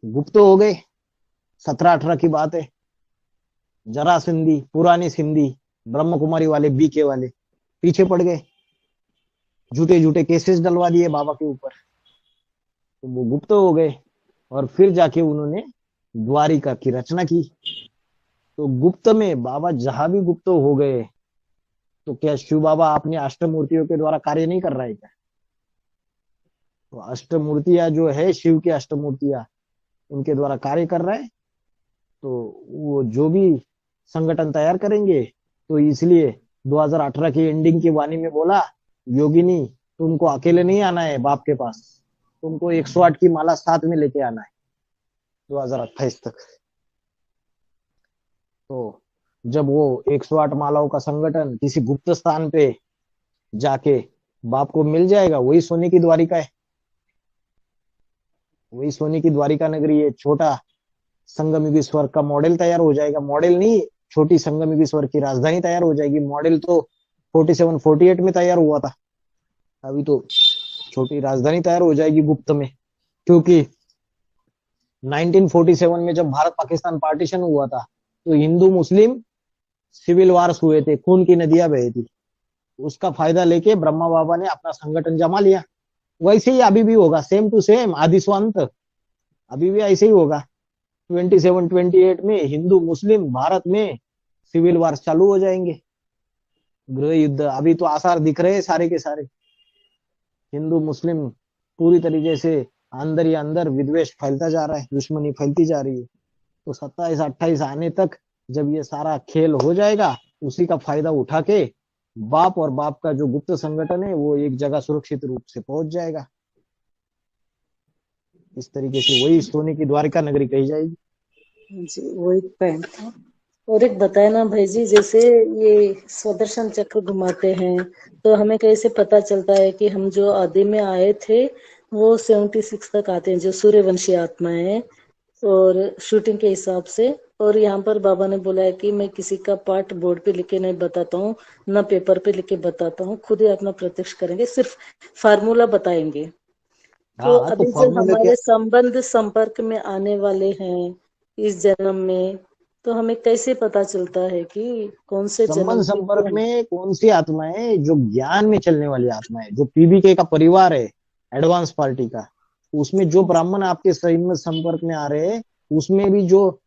गुप्त हो गए। 17-18 की बात है। जरासंधी पुरानी सिंधी ब्रह्म कुमारी वाले बीके वाले पीछे पड़ गए, झूठे झूठे केसेस डलवा दिए बाबा के ऊपर, तो वो गुप्त हो गए। और फिर जाके उन्होंने द्वारिका की रचना की। तो गुप्त में बाबा जहां भी गुप्त हो गए, तो क्या शिव बाबा अपनी अष्टमूर्तियों के द्वारा कार्य नहीं कर रहा है क्या? तो अष्टमूर्तियां जो है शिव की अष्टमूर्तियां, उनके द्वारा कार्य कर रहा है। तो वो जो भी संगठन तैयार करेंगे, तो इसलिए 2018 की एंडिंग की वाणी में बोला, योगिनी तुमको अकेले नहीं आना है बाप के पास, तुमको 108 की माला साथ में लेके आना है 2028 तक। तो जब वो 108 मालाओं का संगठन किसी गुप्त स्थान पे जाके बाप को मिल जाएगा, वही सोने की द्वारिका है, वही सोने की द्वारिका नगरी है। छोटा संगमयुगी स्वर्ग का मॉडल तैयार हो जाएगा, मॉडल नहीं, छोटी संगमयुगी स्वर्ग की राजधानी तैयार हो जाएगी। मॉडल तो 47-48 में तैयार हुआ था, अभी तो छोटी राजधानी तैयार हो जाएगी गुप्त में। क्योंकि 1947 में जब भारत पाकिस्तान पार्टीशन हुआ था, तो हिंदू मुस्लिम सिविल वार्स हुए थे, खून की नदियां बही थी। उसका फायदा लेके ब्रह्मा बाबा ने अपना संगठन जमा लिया। वैसे ही अभी भी होगा, सेम टू सेम, आदि स्वांत अभी भी ऐसे ही होगा। 27-28 में हिंदू मुस्लिम भारत में सिविल वार्स चालू हो जाएंगे, गृह युद्ध। अभी तो आसार दिख रहे हैं सारे के सारे। हिंदू मुस्लिम पूरी तरीके से अंदर ही अंदर विद्वेष फैलता जा रहा है, दुश्मनी फैलती जा रही है। तो 27-28 आने तक जब ये सारा खेल हो जाएगा, उसी का फायदा उठा के बाप और बाप का जो गुप्त संगठन है वो एक जगह सुरक्षित रूप से पहुंच जाएगा। इस तरीके से वही सोने की द्वारिका नगरी कही जाएगी। जी वही पॉइंट था। और एक बताए ना भाई जी, जैसे ये स्वदर्शन चक्र घुमाते हैं तो हमें कैसे पता चलता है कि हम जो आदि में आए थे वो 76 तक आते हैं, जो सूर्यवंशी आत्माएं हैं, और शूटिंग के हिसाब से। और यहाँ पर बाबा ने बोला है कि मैं किसी का पाठ बोर्ड पे लिख के नहीं बताता हूँ, ना पेपर पे लिख के बताता हूँ, खुद ही अपना प्रत्यक्ष करेंगे, सिर्फ फार्मूला बताएंगे। तो हाँ, तो अभी जो फॉर्मूले के हमारे संबंध संपर्क में आने वाले हैं इस जन्म में, तो हमें कैसे पता चलता है कि कौन से जन्म संबंध की संपर्क कौन। में कौन सी आत्माएं जो ज्ञान में चलने वाली आत्माएं, जो पीबीके का परिवार है, एडवांस पार्टी का, उसमें जो ब्राह्मण आपके संबंध संपर्क में आ रहे हैं, उसमें भी जो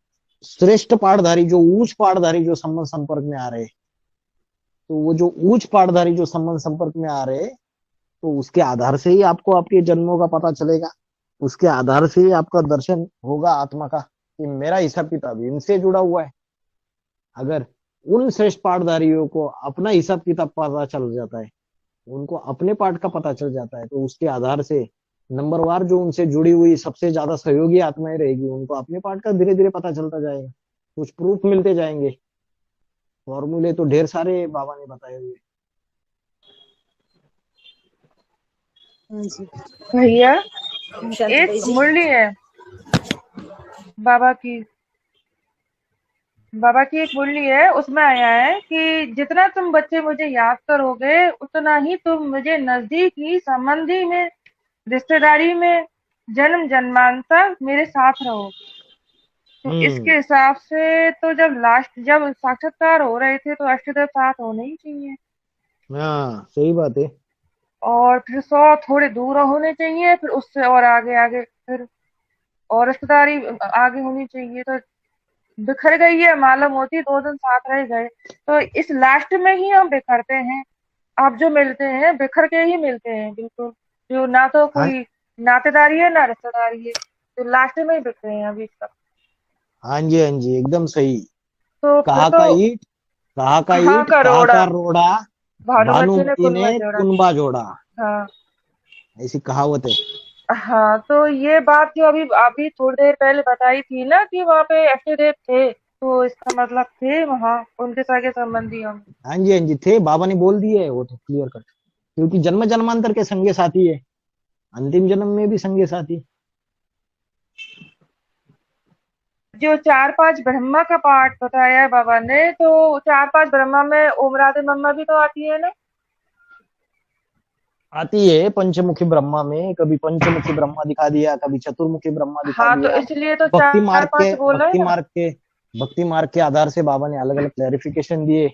श्रेष्ठ पाठधारी, जो उच्च पाठधारी जो संबंध संपर्क में आ रहे हैं, तो वो जो उच्च पाठधारी जो संबंध संपर्क में आ रहे हैं, तो उसके आधार से ही आपको आपके जन्मों का पता चलेगा। उसके आधार से ही आपका दर्शन होगा आत्मा का कि मेरा हिसाब किताब इनसे जुड़ा हुआ है। अगर उन श्रेष्ठ पाठधारियों को अपना हिसाब किताब पता चल जाता है, उनको अपने पाठ का पता चल जाता है, तो उसके आधार से नंबरवार जो उनसे जुड़ी हुई सबसे ज्यादा सहयोगी आत्माएं रहेगी, उनको अपने पाठ का धीरे धीरे पता चलता जाएगा, कुछ प्रूफ मिलते जाएंगे। फॉर्मूले तो ढेर सारे बाबा ने बताए हुए। हाँ जी। भैया शांति एक भाई जी। मुरली है बाबा की बाबा की एक मुरली है, उसमें आया है कि जितना तुम बच्चे मुझे याद करोगे उतना ही तुम मुझे नजदीकी संबंधी में, रिश्तेदारी में जन्म जन्मांतर मेरे साथ रहोगे। तो इसके हम्म। हिसाब से तो जब साक्षात्कार हो रहे थे तो अष्टदेव साथ होने ही चाहिए, हाँ, सही बात है। और फिर 100 थोड़े दूर होने चाहिए, फिर उससे और आगे आगे फिर और रिश्तेदारी आगे होनी चाहिए। तो बिखर गई है, मालूम होती 2 दिन साथ रह गए। तो इस लास्ट में ही हम बिखरते हैं। आप जो मिलते हैं बिखर के ही मिलते हैं, बिल्कुल जो ना तो हाँ, कोई नातेदारी है ना रिश्तेदारी है, तो लास्ट में ही बिखरे हैं अभी तक। हाँ जी, हाँ जी, एकदम सही। तो फिर कहा तो का ईट, कहा का कहाँ ईट, का कहा रोड़ा, का रोड़ा, भानुमति ने भानुमति कुनबा ने जोड़ा। कुनबा जोड़ा, हाँ ऐसी कहावत है। हाँ, तो ये बात जो अभी अभी थोड़ी देर पहले बताई थी ना कि वहाँ पे अष्टदेव थे, तो इसका मतलब थे वहाँ उनके सगे संबंधी हम। हाँ जी, हाँ जी, थे, बाबा ने बोल दिए है वो तो क्लियर कट, क्योंकि जन्म जन्मांतर के संगे साथी है, अंतिम जन्म में भी संगे साथी। जो 4-5 ब्रह्मा का पाठ बताया है बाबा ने, तो 4-5 ब्रह्मा में ओम राधे मम्मा भी तो आती है ना। आती है पंचमुखी ब्रह्मा में, कभी पंचमुखी ब्रह्मा दिखा दिया, कभी चतुर्मुखी ब्रह्मा दिखा हाँ, तो दिया। इसलिए तो भक्ति चार मार्ग के पांच बोला है भक्ति ना। मार्ग के भक्ति मार्ग के आधार से बाबा ने अलग अलग क्लैरिफिकेशन दिए।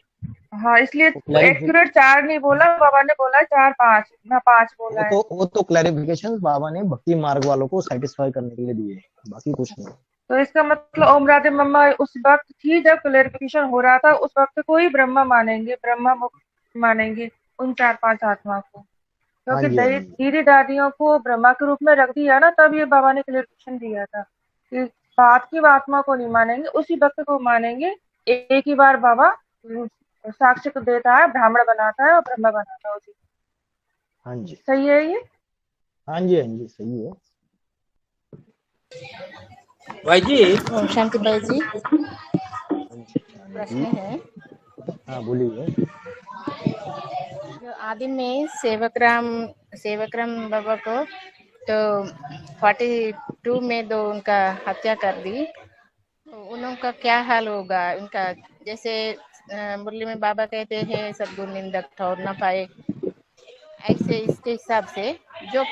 हाँ, इसलिए वो क्लैरिफि एक्यूरेट 4 नहीं बोला बाबा ने, बोला 4-5 ना 5 बोला है। वो तो क्लैरिफिकेशन बाबा ने भक्ति मार्ग वालों को सेटिस्फाई करने के लिए दिए, बाकी कुछ नहीं। तो इसका मतलब ओम राधे मम्मा उस वक्त थी जब क्लेरिफिकेशन हो रहा था, उस वक्त को ही ब्रह्मा मानेंगे, ब्रह्मा मुक्त मानेंगे उन 4-5 आत्मा को, हाँ क्योंकि जी, हाँ जी, दीदी दादियों को ब्रह्मा के रूप में रख दिया ना, तब ये बाबा ने क्लेरिफिकेशन दिया था कि बात की आत्मा को नहीं मानेंगे, उसी वक्त को मानेंगे। एक ही बार बाबा साक्ष्य को देता है, ब्राह्मण बनाता है और ब्रह्मा बनाता है उसी। हाँ जी, सही है ये। हाँ जी, हाँ जी, सही है। भाई जी ओम शांति भाई जी, हाँ प्रश्न जी, है। हाँ बोलिए। जो आदि में सेवकराम बाबा को तो 42 में दो उनका हत्या कर दी, तो उनका क्या हाल होगा उनका? जैसे मुरली में बाबा कहते हैं सद्गुरु निंदक ठहर न पाए, ऐसे इसके हिसाब से जो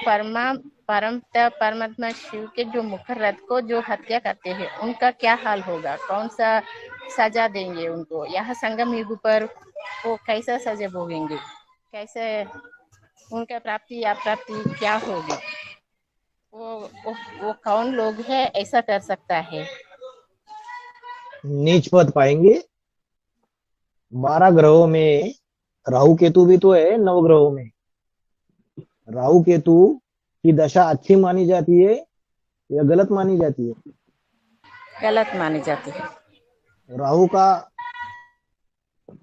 परमात्मा शिव के जो मुखर रथ को जो हत्या करते हैं उनका क्या हाल होगा? कौन सा सजा देंगे उनको? यहाँ संगम युग पर वो कैसा सजा भोगेंगे? कैसे उनका प्राप्ति या प्राप्ति क्या होगी? वो कौन लोग है ऐसा कर सकता है? नीच पद पाएंगे। 12 ग्रहों में राहु केतु भी तो है, 9 ग्रहों में। राहु केतु की दशा अच्छी मानी जाती है या गलत मानी जाती है? गलत मानी जाती है। राहु का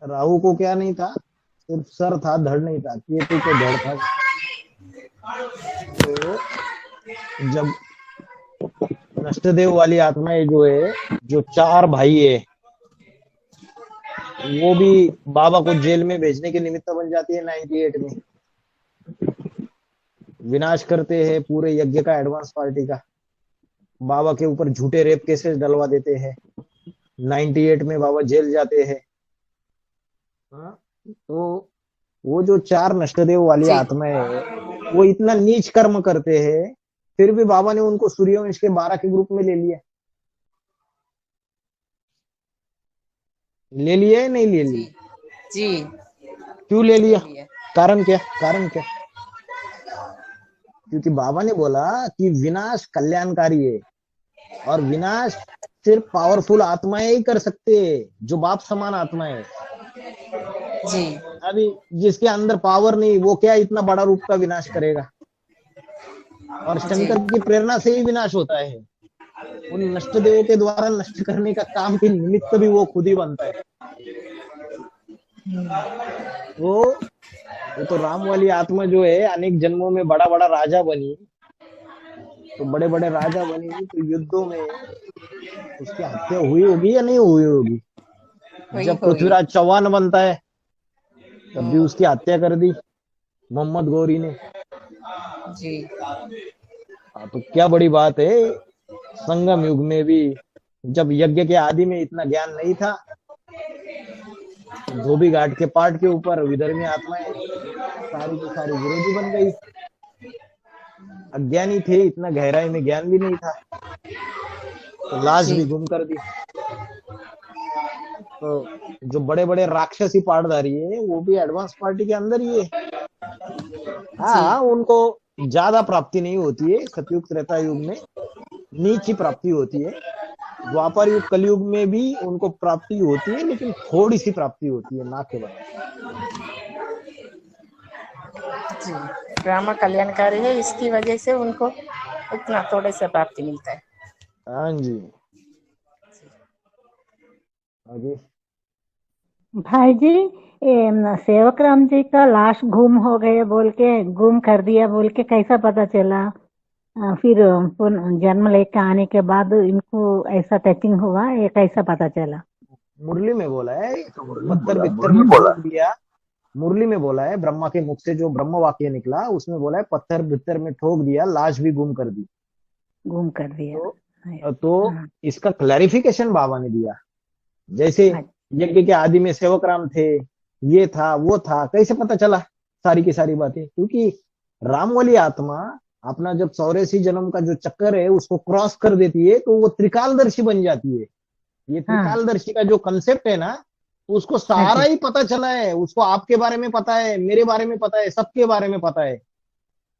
राहु को क्या नहीं था, सिर्फ सर था, धड़ नहीं था। केतु को धड़ था। तो जब नष्टदेव वाली आत्माएं जो है, जो 4 भाई है, वो भी बाबा को जेल में भेजने के निमित्त बन जाती है 98 में। विनाश करते हैं पूरे यज्ञ का, एडवांस पार्टी का। बाबा के ऊपर झूठे रेप केसेस डलवा देते हैं। 98 में बाबा जेल जाते हैं। हाँ, तो वो जो 4 नष्टदेव वाली जी आत्माएं है, वो इतना नीच कर्म करते हैं, फिर भी बाबा ने उनको सूर्यवंश के 12 के ग्रुप में ले लिया। ले लिया है नहीं ले जी लिया? जी क्यों ले लिया? लिए कारण क्या? कारण क्या? क्योंकि बाबा ने बोला कि विनाश कल्याणकारी है, और विनाश सिर्फ पावरफुल आत्माएं ही कर सकते हैं, जो बाप समान आत्माएं है। जी अभी जिसके अंदर पावर नहीं, वो क्या इतना बड़ा रूप का विनाश करेगा? और जी शंकर की प्रेरणा से ही विनाश होता है। उन नष्ट देवों के द्वारा नष्ट करने का काम के निमित्त भी वो खुद ही बनता है। वो तो राम वाली आत्मा जो है, अनेक जन्मों में बड़ा बड़ा राजा बनी, तो बड़े बड़े राजा बनी, तो युद्धों में उसकी हत्या हुई होगी या नहीं हुई होगी? हुई जब होगी। पृथ्वीराज चौहान बनता है, तब भी उसकी हत्या कर दी मोहम्मद गौरी ने। जी हाँ, तो क्या बड़ी बात है। संगम युग में भी जब यज्ञ के आदि में इतना ज्ञान नहीं था, धोबी घाट के पाट के ऊपर विधर्मी आत्माएं सारी की सारी विरोधी बन गई। अज्ञानी थे, इतना गहराई में ज्ञान भी नहीं था, तो लाश जी भी गुम कर दी। तो जो बड़े बड़े राक्षसी पाटधारी है, वो भी एडवांस पार्टी के अंदर ही है। जी हाँ, उनको ज्यादा प्राप्ति नहीं होती है। सतयुग त्रेता युग में नीच ही प्राप्ति होती है। द्वापर युग कलयुग में भी उनको प्राप्ति होती है, लेकिन थोड़ी सी प्राप्ति होती है, ना के बराबर। जी ड्रामा कल्याणकारी है, इसकी वजह से उनको इतना थोड़े से प्राप्ति मिलता है। हाँ जी। आगे। भाई जी, सेवक राम जी का लाश गुम हो गए बोल के, गुम कर दिया बोल के कैसा पता चला? फिर जन्म लेके आने के बाद इनको ऐसा टचिंग हुआ, ये कैसा पता चला? मुरली में बोला है, पत्थर बित्तर में ठोक दिया। मुरली में बोला है, ब्रह्मा के मुख से जो ब्रह्म वाक्य निकला, उसमें बोला है पत्थर बित्तर में ठोक दिया, लाश भी गुम कर दी। गुम कर दिया। तो हाँ, इसका क्लैरिफिकेशन बाबा ने दिया। जैसे यज्ञ के आदि में सेवक राम थे, ये था वो था, कैसे पता चला सारी की सारी बातें? क्योंकि राम वाली आत्मा अपना जब 84 जन्म का जो चक्कर है उसको क्रॉस कर देती है, तो वो त्रिकालदर्शी बन जाती है। ये त्रिकालदर्शी का जो कंसेप्ट है ना, उसको सारा ही पता चला है। उसको आपके बारे में पता है, मेरे बारे में पता है, सबके बारे में पता है।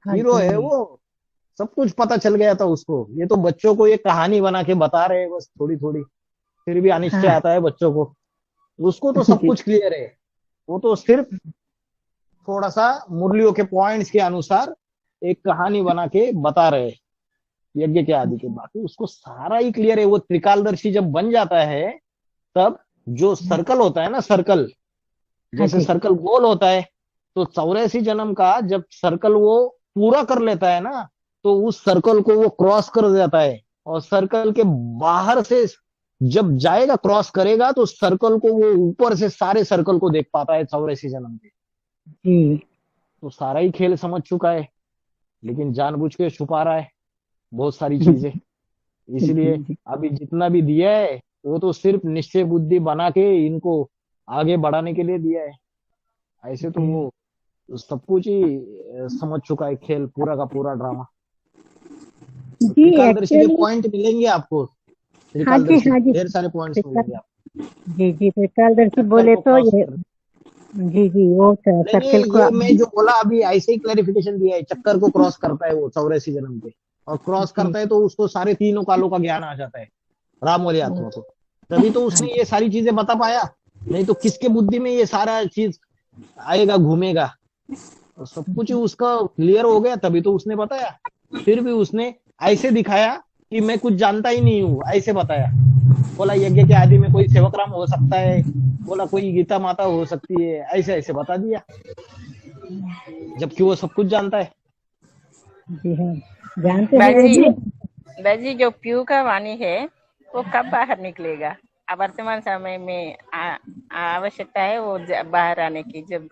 हीरो है वो, सब कुछ पता चल गया था उसको। ये तो बच्चों को ये कहानी बना के बता रहे हैं बस थोड़ी थोड़ी, फिर भी अनिश्चय आता है बच्चों को। उसको तो सब कुछ क्लियर है। वो तो सिर्फ थोड़ा सा मुरलियों के पॉइंट्स के अनुसार एक कहानी बना के बता रहे हैं यज्ञ के आदि के। बाकी उसको सारा ही क्लियर है। वो त्रिकालदर्शी जब बन जाता है, तब जो सर्कल होता है ना, सर्कल जैसे सर्कल गोल होता है, तो 84 जन्म का जब सर्कल वो पूरा कर लेता है ना, तो उस सर्कल को वो क्रॉस कर देता है। और सर्कल के बाहर से जब जाएगा, क्रॉस करेगा, तो सर्कल को वो ऊपर से सारे सर्कल को देख पाता है 84 जन्म के। तो सारा ही खेल समझ चुका है, लेकिन जानबूझ के छुपा रहा है बहुत सारी चीजें। इसलिए अभी जितना भी दिया है, वो तो सिर्फ निश्चय बुद्धि बना के इनको आगे बढ़ाने के लिए दिया है। ऐसे तो वो सब कुछ ही समझ चुका है, खेल पूरा का पूरा ड्रामा। त्रिकालदर्शी के पॉइंट मिलेंगे आपको, ढेर सारे पॉइंट्स मिलेंगे आपको। जी त्रिकालदर्शी बोले तो ये जी वो सर्कल को मैं जो बोला अभी ऐसे ही क्लैरिफिकेशन दिया है। चक्कर को क्रॉस करता है वो 84 जन्म के, और क्रॉस करता है तो उसको सारे तीनों कालों का ज्ञान आ जाता है राम वाली आत्मा को। तभी तो उसने ये सारी चीजें बता पाया, नहीं तो किसके बुद्धि में ये सारा चीज आएगा, घूमेगा। तो सब कुछ उसका क्लियर हो गया, तभी तो उसने बताया। फिर भी उसने ऐसे दिखाया कि मैं कुछ जानता ही नहीं हूँ, ऐसे बताया। बोला यज्ञ के आदि में कोई सेवक राम हो सकता है, बोला कोई गीता माता हो सकती है, ऐसे ऐसे बता दिया, जबकि वो सब कुछ जानता है। जी हाँ, जानते हुए बाजी भी बाजी जो प्यू का वाणी है वो कब बाहर निकलेगा? अब वर्तमान समय में आवश्यकता है वो बाहर आने की, जब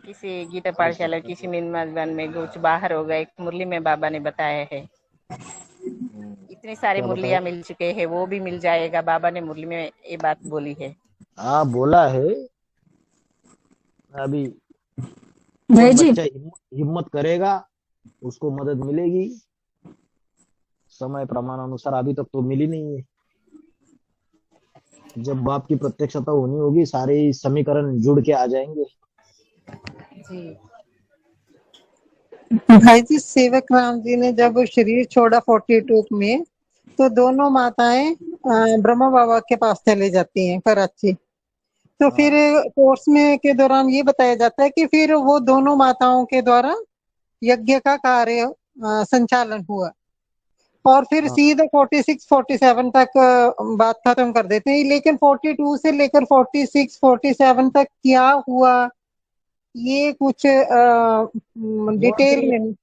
किसी गीता पाठशाला किसी निर्माण में कुछ बाहर होगा। एक मुरली में बाबा ने बताया है, इतनी सारी क्या बताया? मुरलियां मिल चुके हैं, वो भी मिल जाएगा। बाबा ने मुरली में ये बात बोली है। हाँ बोला है। अभी भाई जो जी बच्चा हिम्मत करेगा उसको मदद मिलेगी, समय प्रमाण अनुसार। अभी तक तो मिली नहीं है। जब बाप की प्रत्यक्षता होनी होगी, सारे समीकरण जुड़ के आ जाएंगे। जी भाई जी, सेवक राम जी ने जब शरीर छोड़ा 42 में, तो दोनों माताएं ब्रह्मा बाबा के पास चले जाती हैं कराची। तो फिर कोर्स में के दौरान ये बताया जाता है कि फिर वो दोनों माताओं के द्वारा यज्ञ का कार्य संचालन हुआ, और फिर सीधा 46 47 तक बात खत्म कर देते हैं। लेकिन 42 से लेकर 46 47 तक क्या हुआ, ये कुछ डिटेल में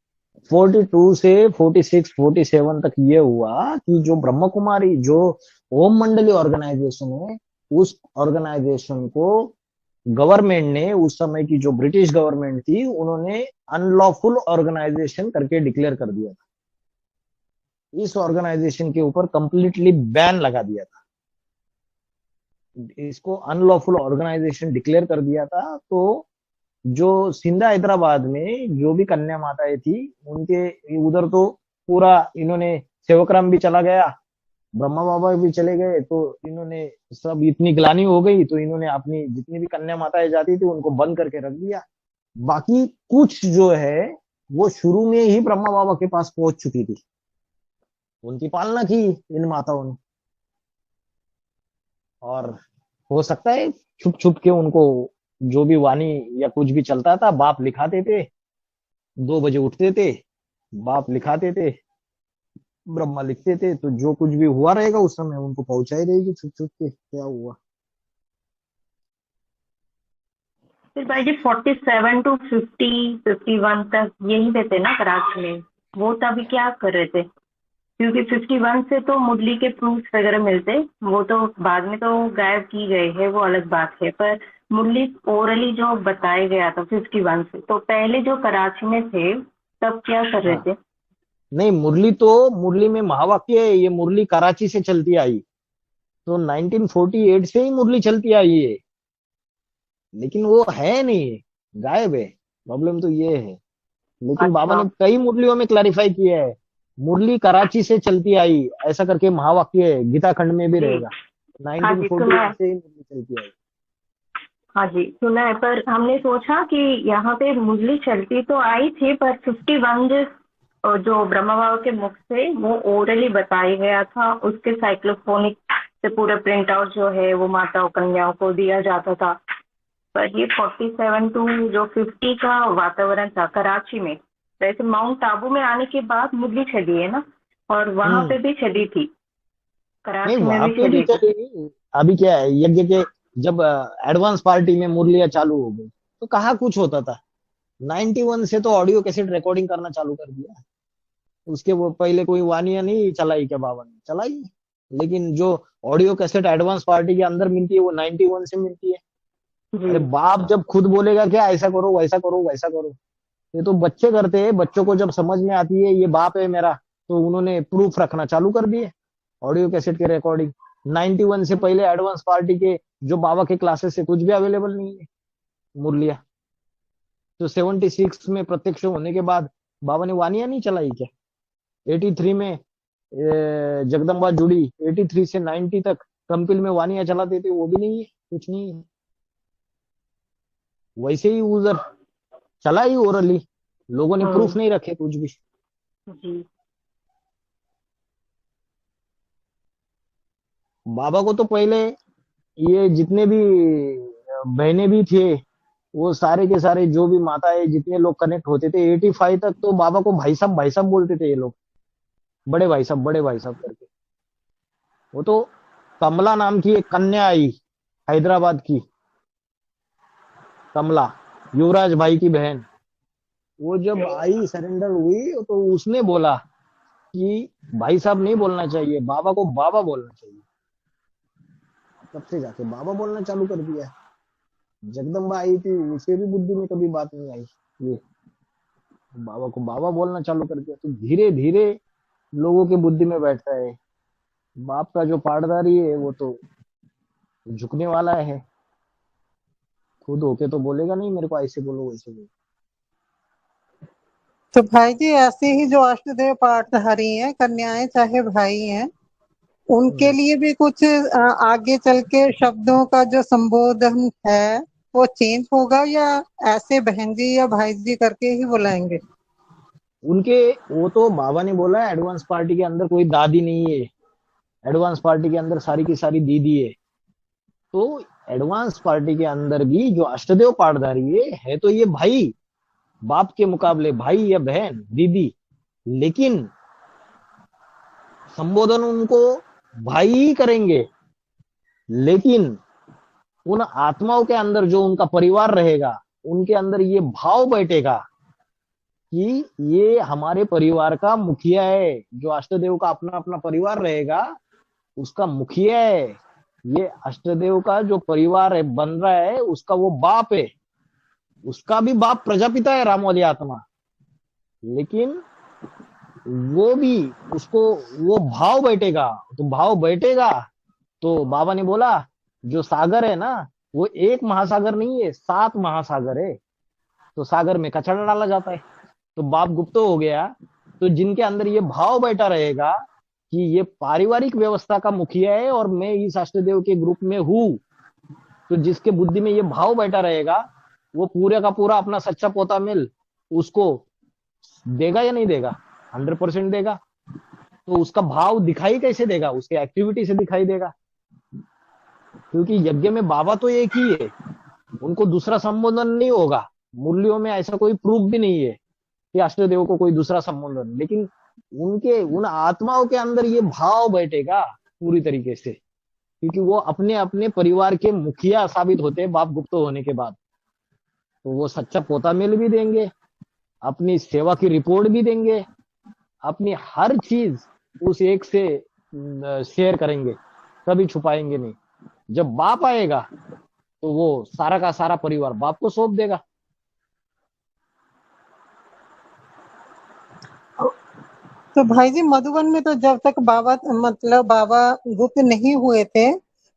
42 से 46 47 तक ये हुआ कि जो ब्रह्म कुमारी, जो ओम मंडली ऑर्गेनाइजेशन है, उस ऑर्गेनाइजेशन को गवर्नमेंट ने, उस समय की जो ब्रिटिश गवर्नमेंट थी, उन्होंने अनलॉफुल ऑर्गेनाइजेशन करके डिक्लेयर कर दिया था। इस ऑर्गेनाइजेशन के ऊपर कंप्लीटली बैन लगा दिया था, इसको अनलॉफुल ऑर्गेनाइजेशन डिक्लेयर कर दिया था। तो जो सिंधा हैदराबाद में जो भी कन्या माताएं थी, उनके उधर तो पूरा इन्होंने, सेवकराम भी चला गया, ब्रह्मा बाबा भी चले गए, तो इन्होंने सब, इतनी ग्लानी हो गई तो इन्होंने अपनी जितनी भी कन्या माताएं जाती थी उनको बंद करके रख दिया। बाकी कुछ जो है वो शुरू में ही ब्रह्मा बाबा के पास पहुंच चुकी थी, उनकी पालना की इन माताओं ने। और हो सकता है छुप छुप के उनको जो भी वाणी या कुछ भी चलता था, बाप लिखाते थे, 2 बजे उठते थे, बाप लिखाते थे, ब्रह्मा लिखते थे, तो जो कुछ भी हुआ रहेगा उस समय उनको पहुंचाई रहेगी छुप छुप के क्या हुआ। फिर भाई जी 47 टू 51 तक यही रहते ना कराची में, वो तभी क्या कर रहे थे? क्योंकि 51 से तो मुरली के प्रूफ वगैरह मिलते, वो तो बाद में तो गायब की गए है, वो अलग बात है। पर मुरली ओरली जो बताया गया था 51 से, तो पहले जो कराची में थे तब क्या कर रहे थे? नहीं, मुरली में महावाक्य है, ये मुरली कराची से चलती आई, तो 1948 से ही मुरली चलती आई है, लेकिन वो है नहीं, गायब है। प्रॉब्लम तो ये है। लेकिन बाबा ने कई मुरलियों में क्लैरिफाई किया है, मुरली कराची से चलती आई, ऐसा करके महावाक्य है, गीता खंड में भी रहेगा। 1948 से ही मुरली चलती आई। हाँ जी सुना है, पर हमने सोचा कि यहाँ पे मुरली चलती तो आई थी, पर 51 जो ब्रह्मा बाबा के मुख से वो ओरली बताया गया था, उसके साइक्लोफोनिक से पूरा प्रिंट आउट जो है वो माताओं कन्याओं को दिया जाता था। पर ये 47 टू जो 50 का वातावरण था कराची में, वैसे माउंट आबू में आने के बाद मुरली चली है ना, और वहां पे भी चली थी, कराची में वहां भी पे भी चली थी। चलेगी। अभी क्या है, यज्ञ के जब एडवांस पार्टी में मुरलियां चालू हो गई तो कहाँ कुछ होता था। 91 से तो ऑडियो कैसेट रिकॉर्डिंग करना चालू कर दिया। उसके वो पहले कोई वानिया नहीं चलाई क्या? बाबा ने चलाई, लेकिन जो ऑडियो कैसेट एडवांस पार्टी के अंदर मिलती है वो 91 से मिलती है। अरे बाप जब खुद बोलेगा क्या, ऐसा करो वैसा करो वैसा करो, ये तो बच्चे करते हैं। बच्चों को जब समझ में आती है ये बाप है मेरा, तो उन्होंने प्रूफ रखना चालू कर दिए, ऑडियो कैसेट के रिकॉर्डिंग। 91 से पहले एडवांस पार्टी के जो बाबा के क्लासेस से कुछ भी अवेलेबल नहीं है मुरलिया। तो 76 में प्रत्यक्ष होने के बाद बाबा ने वानिया नहीं चलाई क्या? 83 में जगदम्बा जुड़ी, 83 से 90 तक कंपिल में वानिया चलाते थे, वो भी नहीं है, कुछ नहीं है। वैसे ही उधर चला ही ओरली, लोगों ने प्रूफ नहीं रखे कुछ भी। बाबा को तो पहले ये जितने भी बहने भी थे, वो सारे के सारे जो भी माताएं जितने लोग कनेक्ट होते थे 85 तक, तो बाबा को भाई साहब बोलते थे ये लोग, बड़े भाई साहब करके। वो तो कमला नाम की एक कन्या आई, हैदराबाद की कमला, युवराज भाई की बहन। वो जब आई, सरेंडर हुई, तो उसने बोला कि भाई साहब नहीं बोलना चाहिए, बाबा को बाबा बोलना चाहिए। तब से जाके बाबा बोलना चालू कर दिया। जगदम्बा आई थी, उसे भी बुद्धि में कभी बात नहीं आई, ये बाबा को बाबा बोलना चालू कर दिया। तो धीरे धीरे लोगों की बुद्धि में बैठता है। बाप का जो पाटदारी है वो तो झुकने वाला है, खुद होके तो बोलेगा नहीं मेरे को ऐसे बोलो वैसे बोलो। तो भाई जी ऐसे ही जो अष्टदेव पाठधारी हैं, कन्याएं चाहे भाई हैं, उनके लिए भी कुछ आगे चल के शब्दों का जो संबोधन है वो चेंज होगा, या ऐसे बहन जी या भाई जी करके ही बुलाएंगे? उनके, वो तो बाबा ने बोला एडवांस पार्टी के अंदर कोई दादी नहीं है, एडवांस पार्टी के अंदर सारी की सारी दीदी है। तो एडवांस पार्टी के अंदर भी जो अष्टदेव पाठधारी है तो ये भाई, बाप के मुकाबले भाई या बहन, दीदी, लेकिन संबोधन उनको भाई ही करेंगे। लेकिन उन आत्माओं के अंदर जो उनका परिवार रहेगा, उनके अंदर ये भाव बैठेगा कि ये हमारे परिवार का मुखिया है। जो अष्टदेव का अपना अपना परिवार रहेगा, उसका मुखिया है। ये अष्टदेव का जो परिवार है बन रहा है, उसका वो बाप है। उसका भी बाप प्रजापिता है, राम वाली आत्मा। लेकिन वो भी, उसको वो भाव बैठेगा। तो भाव बैठेगा तो बाबा ने बोला जो सागर है ना, वो एक महासागर नहीं है, 7 महासागर है। तो सागर में कचरा डाला जाता है, तो बाप गुप्त हो गया। तो जिनके अंदर ये भाव बैठा रहेगा कि ये पारिवारिक व्यवस्था का मुखिया है और मैं इस अष्टदेव के ग्रुप में हूं, तो जिसके बुद्धि में ये भाव बैठा रहेगा, वो पूरे का पूरा अपना सच्चा पोता मिल उसको देगा या नहीं देगा? 100% देगा। तो उसका भाव दिखाई कैसे देगा? उसके एक्टिविटी से दिखाई देगा। क्योंकि यज्ञ में बाबा तो एक ही है, उनको दूसरा संबोधन नहीं होगा। मूल्यों में ऐसा कोई प्रूफ भी नहीं है कि अष्टदेव को कोई दूसरा संबोधन, लेकिन उनके उन आत्माओं के अंदर ये भाव बैठेगा पूरी तरीके से, क्योंकि वो अपने अपने परिवार के मुखिया साबित होते हैं बाप गुप्त होने के बाद। तो वो सच्चा पोता मेल भी देंगे, अपनी सेवा की रिपोर्ट भी देंगे, अपनी हर चीज उस एक से शेयर करेंगे, कभी छुपाएंगे नहीं। जब बाप आएगा तो वो सारा का सारा परिवार बाप को सौंप देगा। तो भाई जी मधुबन में तो जब तक बाबा, मतलब बाबा गुप्त नहीं हुए थे,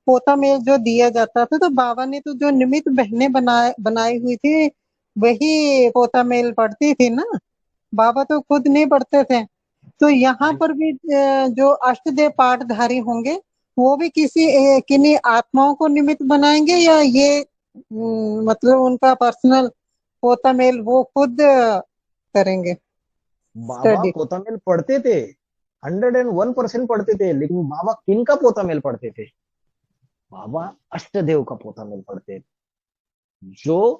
पोता मेल जो दिया जाता था, तो बाबा ने तो जो निमित्त बहनें बनाई हुई थी वही पोता मेल पढ़ती थी ना, बाबा तो खुद नहीं पढ़ते थे। तो यहाँ पर भी जो अष्टदेव पाठधारी होंगे वो भी किसी किन्हीं आत्माओं को निमित्त बनाएंगे, या ये मतलब उनका पर्सनल पोता मेल वो खुद करेंगे? बाबा पोता मेल पढ़ते थे, 101% पढ़ते थे, लेकिन बाबा किन का पोता मेल पढ़ते थे? बाबा अष्टदेव का पोता मेल पढ़ते थे। जो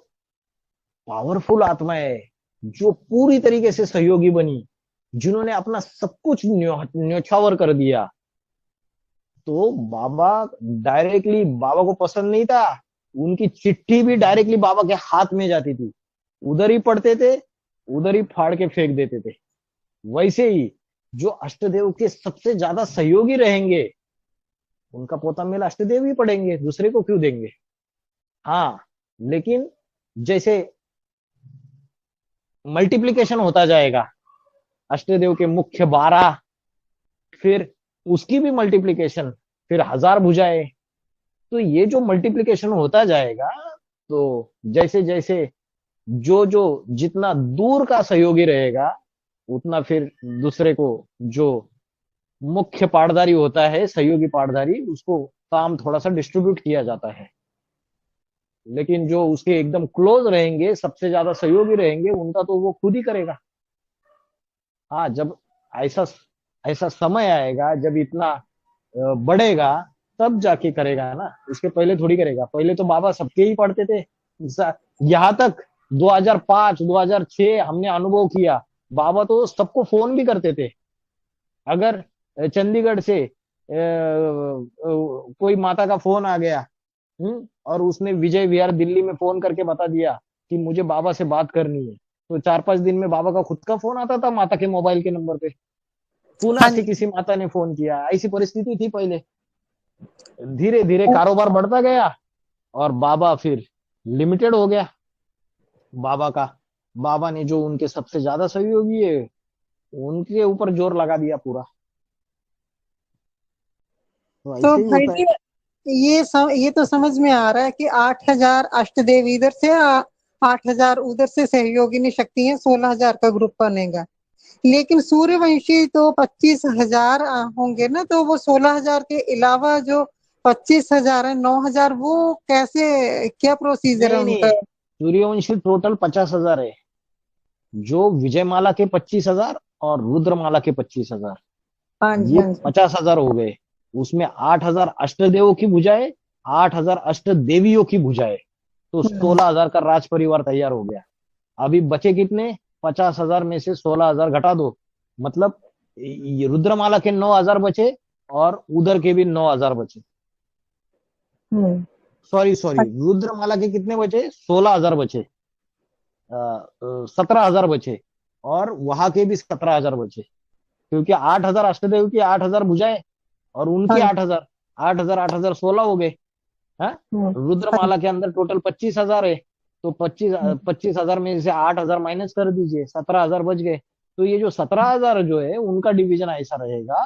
पावरफुल आत्मा है, जो पूरी तरीके से सहयोगी बनी, जिन्होंने अपना सब कुछ न्योछावर कर दिया। तो बाबा डायरेक्टली, बाबा को पसंद नहीं था, उनकी चिट्ठी भी डायरेक्टली बाबा के हाथ में जाती थी। उधर ही पढ़ते थे, उधर ही फाड़ के फेंक देते थे। वैसे ही जो अष्टदेव के सबसे ज्यादा सहयोगी रहेंगे, उनका पोता मेल अष्टदेव ही पढ़ेंगे, दूसरे को क्यों देंगे? हाँ, लेकिन जैसे मल्टीप्लिकेशन होता जाएगा, अष्टदेव के मुख्य 12, फिर उसकी भी मल्टीप्लिकेशन, फिर 1000 भुजाएं। तो ये जो मल्टीप्लिकेशन होता जाएगा, तो जैसे जैसे जो जो जितना दूर का सहयोगी रहेगा, उतना फिर दूसरे को, जो मुख्य पाठधारी होता है, सहयोगी पाठधारी, उसको काम थोड़ा सा डिस्ट्रीब्यूट किया जाता है। लेकिन जो उसके एकदम क्लोज रहेंगे, सबसे ज्यादा सहयोगी रहेंगे, उनका तो वो खुद ही करेगा। हाँ, जब ऐसा ऐसा समय आएगा, जब इतना बढ़ेगा, तब जाके करेगा ना, इसके पहले थोड़ी करेगा। पहले तो बाबा सबके ही पढ़ते थे। यहाँ तक 2005 2006 हमने अनुभव किया, बाबा तो सबको फोन भी करते थे। अगर चंडीगढ़ से कोई माता का फोन आ गया, और उसने विजय विहार दिल्ली में फोन करके बता दिया कि मुझे बाबा से बात करनी है, तो 4-5 दिन में बाबा का खुद का फोन आता था माता के मोबाइल के नंबर पे। पुणे हाँ से जी। किसी माता ने फोन किया, ऐसी परिस्थिति थी पहले। धीरे धीरे कारोबार बढ़ता गया और बाबा फिर लिमिटेड हो गया बाबा का। बाबा ने जो उनके सबसे ज्यादा सहयोगी है उनके ऊपर जोर लगा दिया पूरा। तो तो ऐसे ही भाई होता है। जी, ये तो समझ में आ रहा है कि 8,000 अष्टदेव इधर से, 8,000 उधर से सहयोगिनी शक्ति है, 16,000 का ग्रुप बनेगा। लेकिन सूर्यवंशी तो 25,000 होंगे ना, तो वो 16,000 के अलावा जो 25,000 है, 9,000, वो कैसे, क्या प्रोसीजर है नहीं उनका? नहीं, सूर्यवंशी टोटल 50,000 है। जो विजयमाला के 25,000 और रुद्रमाला के 25,000, हाँ जी, ये हाँ जी। 50,000 हो गए। उसमें 8,000 अष्टदेवों की भुजाएं, 8,000 अष्ट देवियों की भुजाएं, तो हम्म, 16,000 का राज परिवार तैयार हो गया। अभी बचे कितने? 50,000 में से 16,000 घटा दो, मतलब ये रुद्रमाला के 9,000 बचे और उधर के भी 9,000 बचे। हम्म, सॉरी सॉरी, रुद्रमाला के कितने बचे? 16,000 बचे, 17,000 बचे, और वहां के भी 17,000 बचे, क्योंकि 8,000 अष्टदेव की 8,000 भुजाएं और उनकी हाँ जी। 8,000, 8,000 8,000 16 हो गए। हाँ, हाँ रुद्रमाला के अंदर टोटल 25,000 है, तो 25,000 में से 8,000 माइनस कर दीजिए, 17,000 बच गए। तो ये जो 17,000 जो है उनका डिवीजन ऐसा रहेगा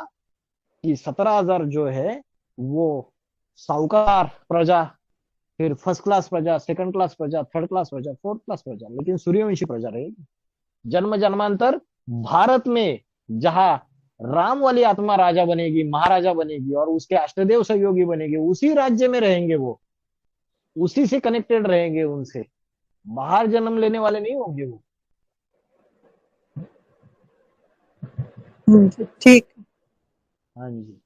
कि 17,000 जो है वो साहूकार प्रजा, फिर फर्स्ट क्लास प्रजा, सेकंड क्लास प्रजा, थर्ड क्लास प्रजा, फोर्थ क्लास प्रजा, लेकिन सूर्यवंशी प्रजा रहेगी। जन्म जन्मांतर भारत में जहां राम वाली आत्मा राजा बनेगी, महाराजा बनेगी और उसके अष्टदेव सहयोगी बनेगी, उसी राज्य में रहेंगे वो, उसी से कनेक्टेड रहेंगे, उनसे बाहर जन्म लेने वाले नहीं होंगे वो। ठीक। हाँ जी।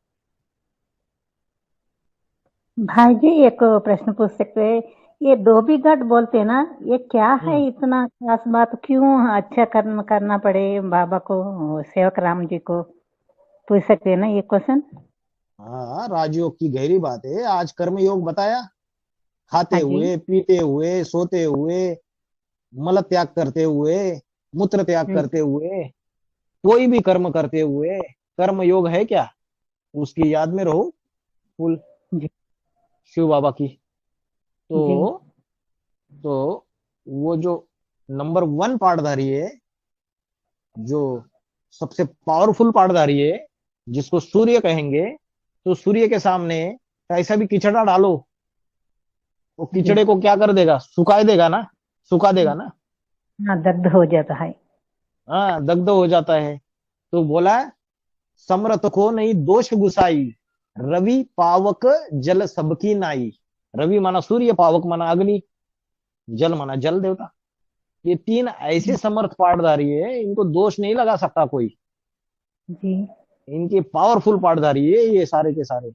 भाई जी, एक प्रश्न पूछ सकते हैं? ये धोबी घाट बोलते हैं ना, ये क्या है? इतना खास बात क्यों अच्छा कर्म करना पड़े बाबा को, सेवक राम जी को? पूछ सकते हैं ना ये क्वेश्चन? हाँ, राजयोग की गहरी बात है। आज कर्म योग बताया, खाते हाँ जी। हुए, पीते हुए, सोते हुए, मल त्याग करते हुए, मूत्र त्याग करते हुए, कोई भी कर्म करते हुए कर्म योग है क्या? उसकी याद में रहो फुल, जी शिव बाबा की। जी तो वो जो नंबर 1 पाठधारी है, जो सबसे पावरफुल पाठधारी है, जिसको सूर्य कहेंगे, तो सूर्य के सामने कैसा भी कीचड़ा डालो, वो कीचड़े को क्या कर देगा? सुखा देगा ना, सुखा देगा ना। हाँ, दग्ध हो जाता है। हाँ, दग्ध हो जाता है। तो बोला, समरथ को नहीं दोष गुसाई, रवि पावक जल सबकी नाई। रवि माना सूर्य, पावक माना अग्नि, जल माना जल देवता। ये 3 ऐसे समर्थ पाठधारी है, इनको दोष नहीं लगा सकता कोई। जी इनके पावरफुल पाठधारी है ये सारे के सारे।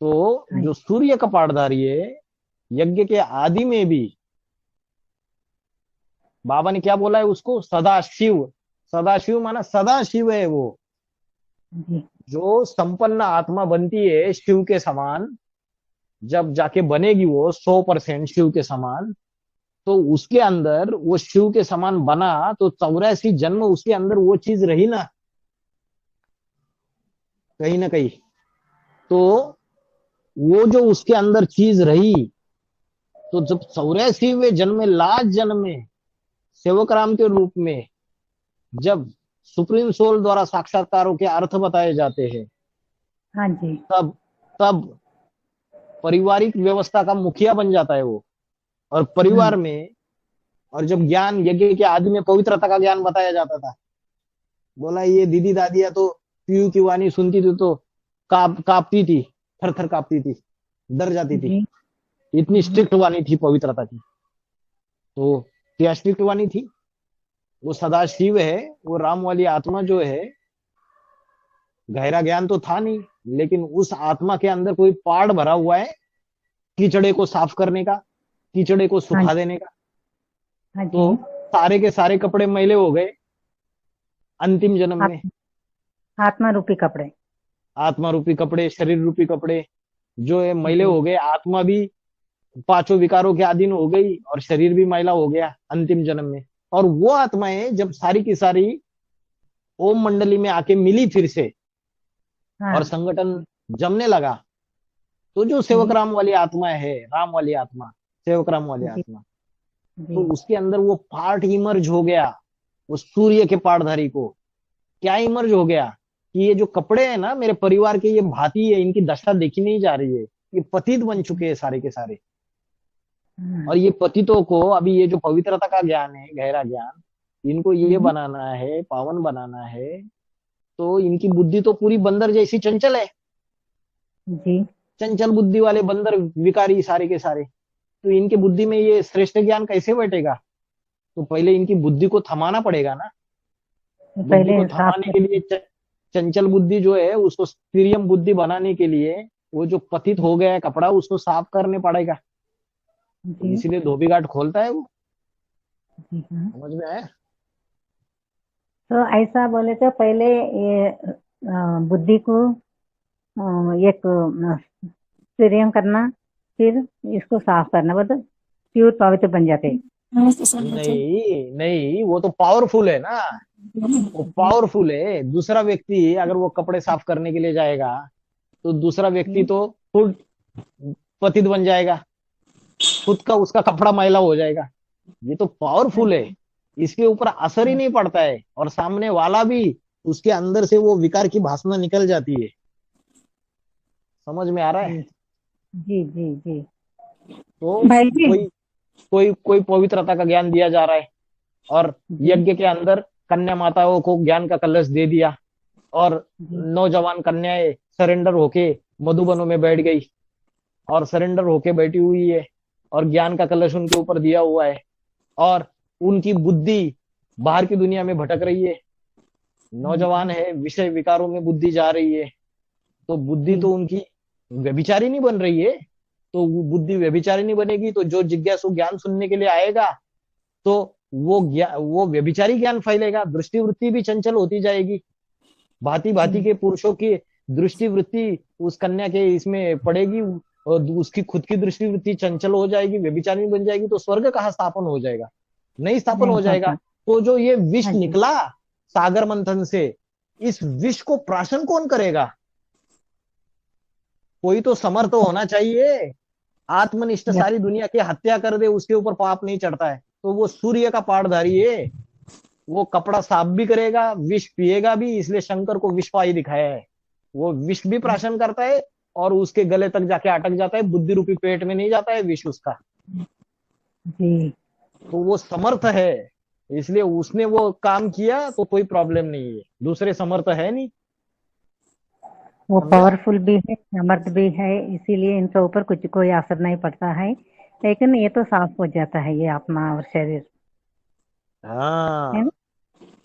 तो जो सूर्य का पाठधारी है, यज्ञ के आदि में भी बाबा ने क्या बोला है उसको? सदाशिव। सदाशिव माना सदा शिव है वो। जो संपन्न आत्मा बनती है शिव के समान, जब जाके बनेगी वो 100% शिव के समान, तो उसके अंदर वो शिव के समान बना तो 84 जन्म उसके अंदर वो चीज रही ना कहीं। तो वो जो उसके अंदर चीज रही, तो जब 84वें जन्म में, लास्ट जन्म में सेवक राम के रूप में, जब सुप्रीम सोल द्वारा साक्षात्कारों के अर्थ बताए जाते हैं, हाँ जी। तब तब पारिवारिक व्यवस्था का मुखिया बन जाता है वो। और परिवार में, और जब ज्ञान यज्ञ के आदि में पवित्रता का ज्ञान बताया जाता था, बोला ये दीदी दादियां तो पीयू की वाणी सुनती थी तो कांपती थी, थर थर कांपती थी, डर जाती थी। इतनी स्ट्रिक्ट वाणी थी पवित्रता की। तो क्या स्ट्रिक्ट वाणी थी? वो सदाशिव है, वो राम वाली आत्मा जो है, गहरा ज्ञान तो था नहीं, लेकिन उस आत्मा के अंदर कोई पार्ट भरा हुआ है कीचड़े को साफ करने का, कीचड़े को सुखा देने का। तो सारे के सारे कपड़े मैले हो गए अंतिम जन्म में। आत्मा रूपी कपड़े। आत्मा रूपी कपड़े, शरीर रूपी कपड़े जो है मैले हो गए, आत्मा भी पांचों विकारों के अधीन हो गई और शरीर भी मैला हो गया अंतिम जन्म में। और वो आत्माएं जब सारी की सारी ओम मंडली में आके मिली फिर से हाँ और संगठन जमने लगा, तो जो सेवक जी राम वाली आत्मा है, राम वाली आत्मा, सेवक राम वाली जी आत्मा, जी तो उसके अंदर वो पार्ट इमर्ज हो गया, वो सूर्य के पार्टधारी को क्या इमर्ज हो गया कि ये जो कपड़े हैं ना मेरे परिवार के, ये भांति है, इनकी दशा देखी नहीं जा रही है, ये पतित बन चुके हैं सारे के सारे। और ये पतितों को अभी ये जो पवित्रता का ज्ञान है, गहरा ज्ञान, इनको ये बनाना है, पावन बनाना है, तो इनकी बुद्धि तो पूरी बंदर जैसी चंचल है, जी चंचल बुद्धि वाले बंदर विकारी सारे के सारे। तो इनकी बुद्धि में ये श्रेष्ठ ज्ञान कैसे बैठेगा? तो पहले इनकी बुद्धि को थमाना पड़ेगा ना। बुद्धि पहले को साफ थमाने के लिए चंचल बुद्धि जो है उसको स्थिरियम बुद्धि बनाने के लिए वो जो पतित हो गया है कपड़ा उसको साफ करने पड़ेगा। तो जी इसीलिए धोबी घाट खोलता है वो। जी हाँ। समझ में आया? तो ऐसा बोले तो पहले ये बुद्धि को एक स्थिरियम करना, फिर इसको साफ करना, मतलब प्योर पवित्र बन जाते। नहीं नहीं, वो तो पावरफुल है ना, वो पावरफुल है। दूसरा व्यक्ति अगर वो कपड़े साफ करने के लिए जाएगा तो दूसरा व्यक्ति तो खुद पतित बन जाएगा, खुद का उसका कपड़ा मैला हो जाएगा। ये तो पावरफुल है, इसके ऊपर असर ही नहीं पड़ता है, और सामने वाला भी उसके अंदर से वो विकार की भासना निकल जाती है। समझ में आ रहा है? जी जी जी। तो भाई जी कोई कोई कोई पवित्रता का ज्ञान दिया जा रहा है और यज्ञ के अंदर कन्या माताओं को ज्ञान का कलश दे दिया और नौजवान कन्याएं सरेंडर होके मधुबनों में बैठ गई और सरेंडर होके बैठी हुई है और ज्ञान का कलश उनके ऊपर दिया हुआ है और उनकी बुद्धि बाहर की दुनिया में भटक रही है। नौजवान है, विषय विकारों में बुद्धि जा रही है, तो बुद्धि तो उनकी व्यभिचारी नहीं बन रही है। तो वो बुद्धि व्यभिचारी नहीं बनेगी तो जो जिज्ञासु ज्ञान सुनने के लिए आएगा तो वो व्यभिचारी ज्ञान फैलेगा, दृष्टि वृत्ति भी चंचल होती जाएगी। भांति भांति के पुरुषों की दृष्टि वृत्ति उस कन्या के इसमें पड़ेगी और उसकी खुद की दृष्टि वृत्ति चंचल हो जाएगी, व्यभिचारी बन जाएगी, तो स्वर्ग कहाँ स्थापन हो जाएगा? नहीं स्थापन हो जाएगा। तो जो ये विष निकला सागर मंथन से, इस विष को प्राशन कौन करेगा? कोई तो समर्थ होना चाहिए। आत्मनिष्ठ सारी दुनिया की हत्या कर दे, उसके ऊपर पाप नहीं चढ़ता है। तो वो सूर्य का पाठधारी है, वो कपड़ा साफ भी करेगा, विष पिएगा भी, इसलिए शंकर को विषपाई दिखाया है। वो विष भी प्राशन करता है और उसके गले तक जाके अटक जाता है, बुद्धि रूपी पेट में नहीं जाता है विष उसका। जी तो वो समर्थ है, इसलिए उसने वो काम किया तो कोई प्रॉब्लम नहीं है। दूसरे समर्थ है नहीं, वो पावरफुल भी है, समर्थ भी है, इसीलिए इनके ऊपर कुछ कोई असर नहीं पड़ता है। लेकिन ये तो साफ हो जाता है, ये आत्मा और शरीर हाँ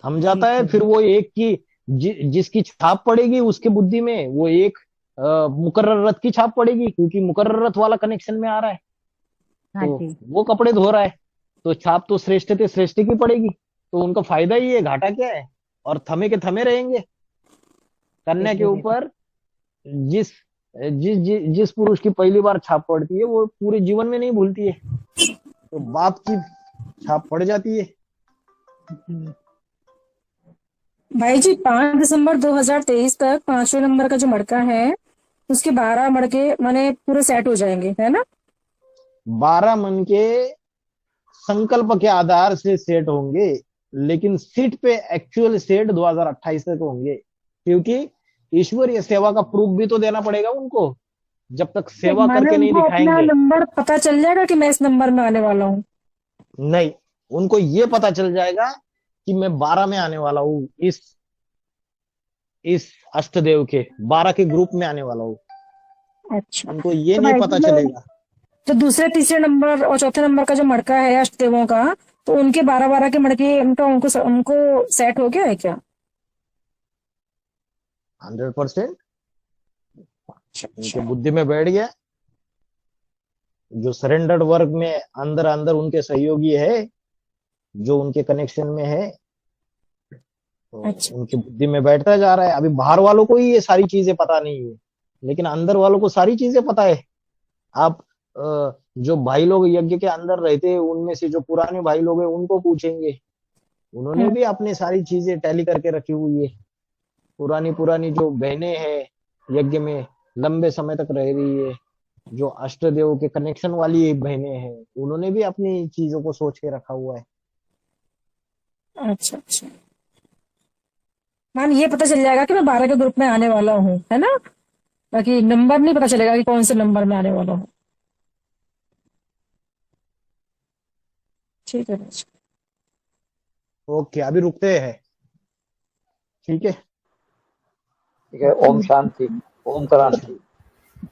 थम जाता है। फिर वो एक की जिसकी छाप पड़ेगी उसके बुद्धि में, वो एक मुकर्रर रथ की छाप पड़ेगी, क्योंकि मुकर्रर रथ वाला कनेक्शन में आ रहा है। हाँ तो जी वो कपड़े धो रहा है तो छाप तो श्रेष्ठ थे श्रेष्ठ की पड़ेगी, तो उनका फायदा ही है, घाटा क्या है? और थमे के थमे रहेंगे। कन्या के ऊपर जिस जिस जिस जिस पुरुष की पहली बार छाप पड़ती है वो पूरे जीवन में नहीं भूलती है, तो बाप की छाप पड़ जाती है। भाई जी 5 दिसंबर 2023 तक 5वें नंबर का जो मड़का है उसके 12 मड़के माने पूरे सेट हो जाएंगे, है ना? 12 मन के संकल्प के आधार से सेट होंगे, लेकिन सीट पे एक्चुअल सेट 2028 तक होंगे, क्योंकि ईश्वरीय सेवा का प्रूफ भी तो देना पड़ेगा उनको। जब तक सेवा माने करके नहीं उनको अपना दिखाएंगे, नंबर पता चल जाएगा कि मैं इस नंबर में आने वाला हूँ? नहीं, उनको ये पता चल जाएगा कि मैं 12 में आने वाला हूँ, इस अष्टदेव के 12 के ग्रुप में आने वाला हूँ। अच्छा, उनको ये तो नहीं भाई पता जी चलेगा। तो दूसरे तीसरे नंबर और चौथे नंबर का जो मड़का है अष्टदेवों का, तो उनके 12-12 के मड़के उनको सेट हो गया है क्या? 100% उनके बुद्धि में बैठ गया। जो सरेंडर्ड वर्ग में अंदर अंदर उनके सहयोगी है, जो उनके कनेक्शन में है, तो अच्छा उनकी बुद्धि में बैठता जा रहा है। अभी बाहर वालों को ही ये सारी चीजें पता नहीं है, लेकिन अंदर वालों को सारी चीजें पता है। आप जो भाई लोग यज्ञ के अंदर रहते हैं, उनमें से जो पुराने भाई लोग हैं उनको पूछेंगे, उन्होंने भी अपनी सारी चीजें टैली करके रखी हुई है। पुरानी पुरानी जो बहनें हैं यज्ञ में लंबे समय तक रह रही है, जो अष्टदेव के कनेक्शन वाली बहनें हैं, उन्होंने भी अपनी चीजों को सोच के रखा हुआ है। अच्छा अच्छा। मान ये पता चल जाएगा कि मैं 12 के ग्रुप में आने वाला हूँ, है ना? बाकी नंबर नहीं पता चलेगा कि कौन से नंबर में आने वाला हूँ। ठीक है भाई। ओके, अभी रुकते हैं, ठीक है? ठीक है। ओम शांति, ओम क्रांति।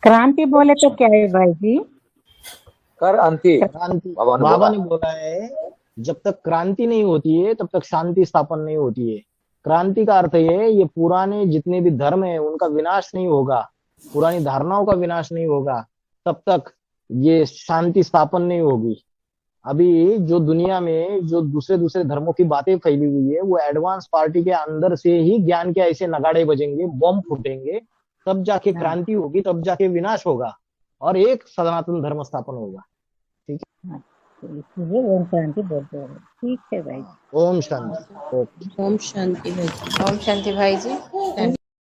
क्रांति बोले तो क्या है भाई जी? कर अंति क्रांति बाबा ने बाबा बोला। ने बोला है, जब तक क्रांति नहीं होती है तब तक शांति स्थापन नहीं होती है। क्रांति का अर्थ ये पुराने जितने भी धर्म है उनका विनाश नहीं होगा, पुरानी धारणाओं का विनाश नहीं होगा, तब तक ये शांति स्थापन नहीं होगी। अभी जो दुनिया में जो दूसरे दूसरे धर्मों की बातें फैली हुई है, वो एडवांस पार्टी के अंदर से ही ज्ञान के ऐसे नगाड़े बजेंगे, बम फूटेंगे, तब जाके क्रांति होगी, तब जाके विनाश होगा और एक सनातन धर्म स्थापन होगा। ठीक है, इसलिए ओम शांति बोलते हैं। ठीक है भाई। ओम शांति। ओके, ओम शांति भाई। ओम शांति भाई जी।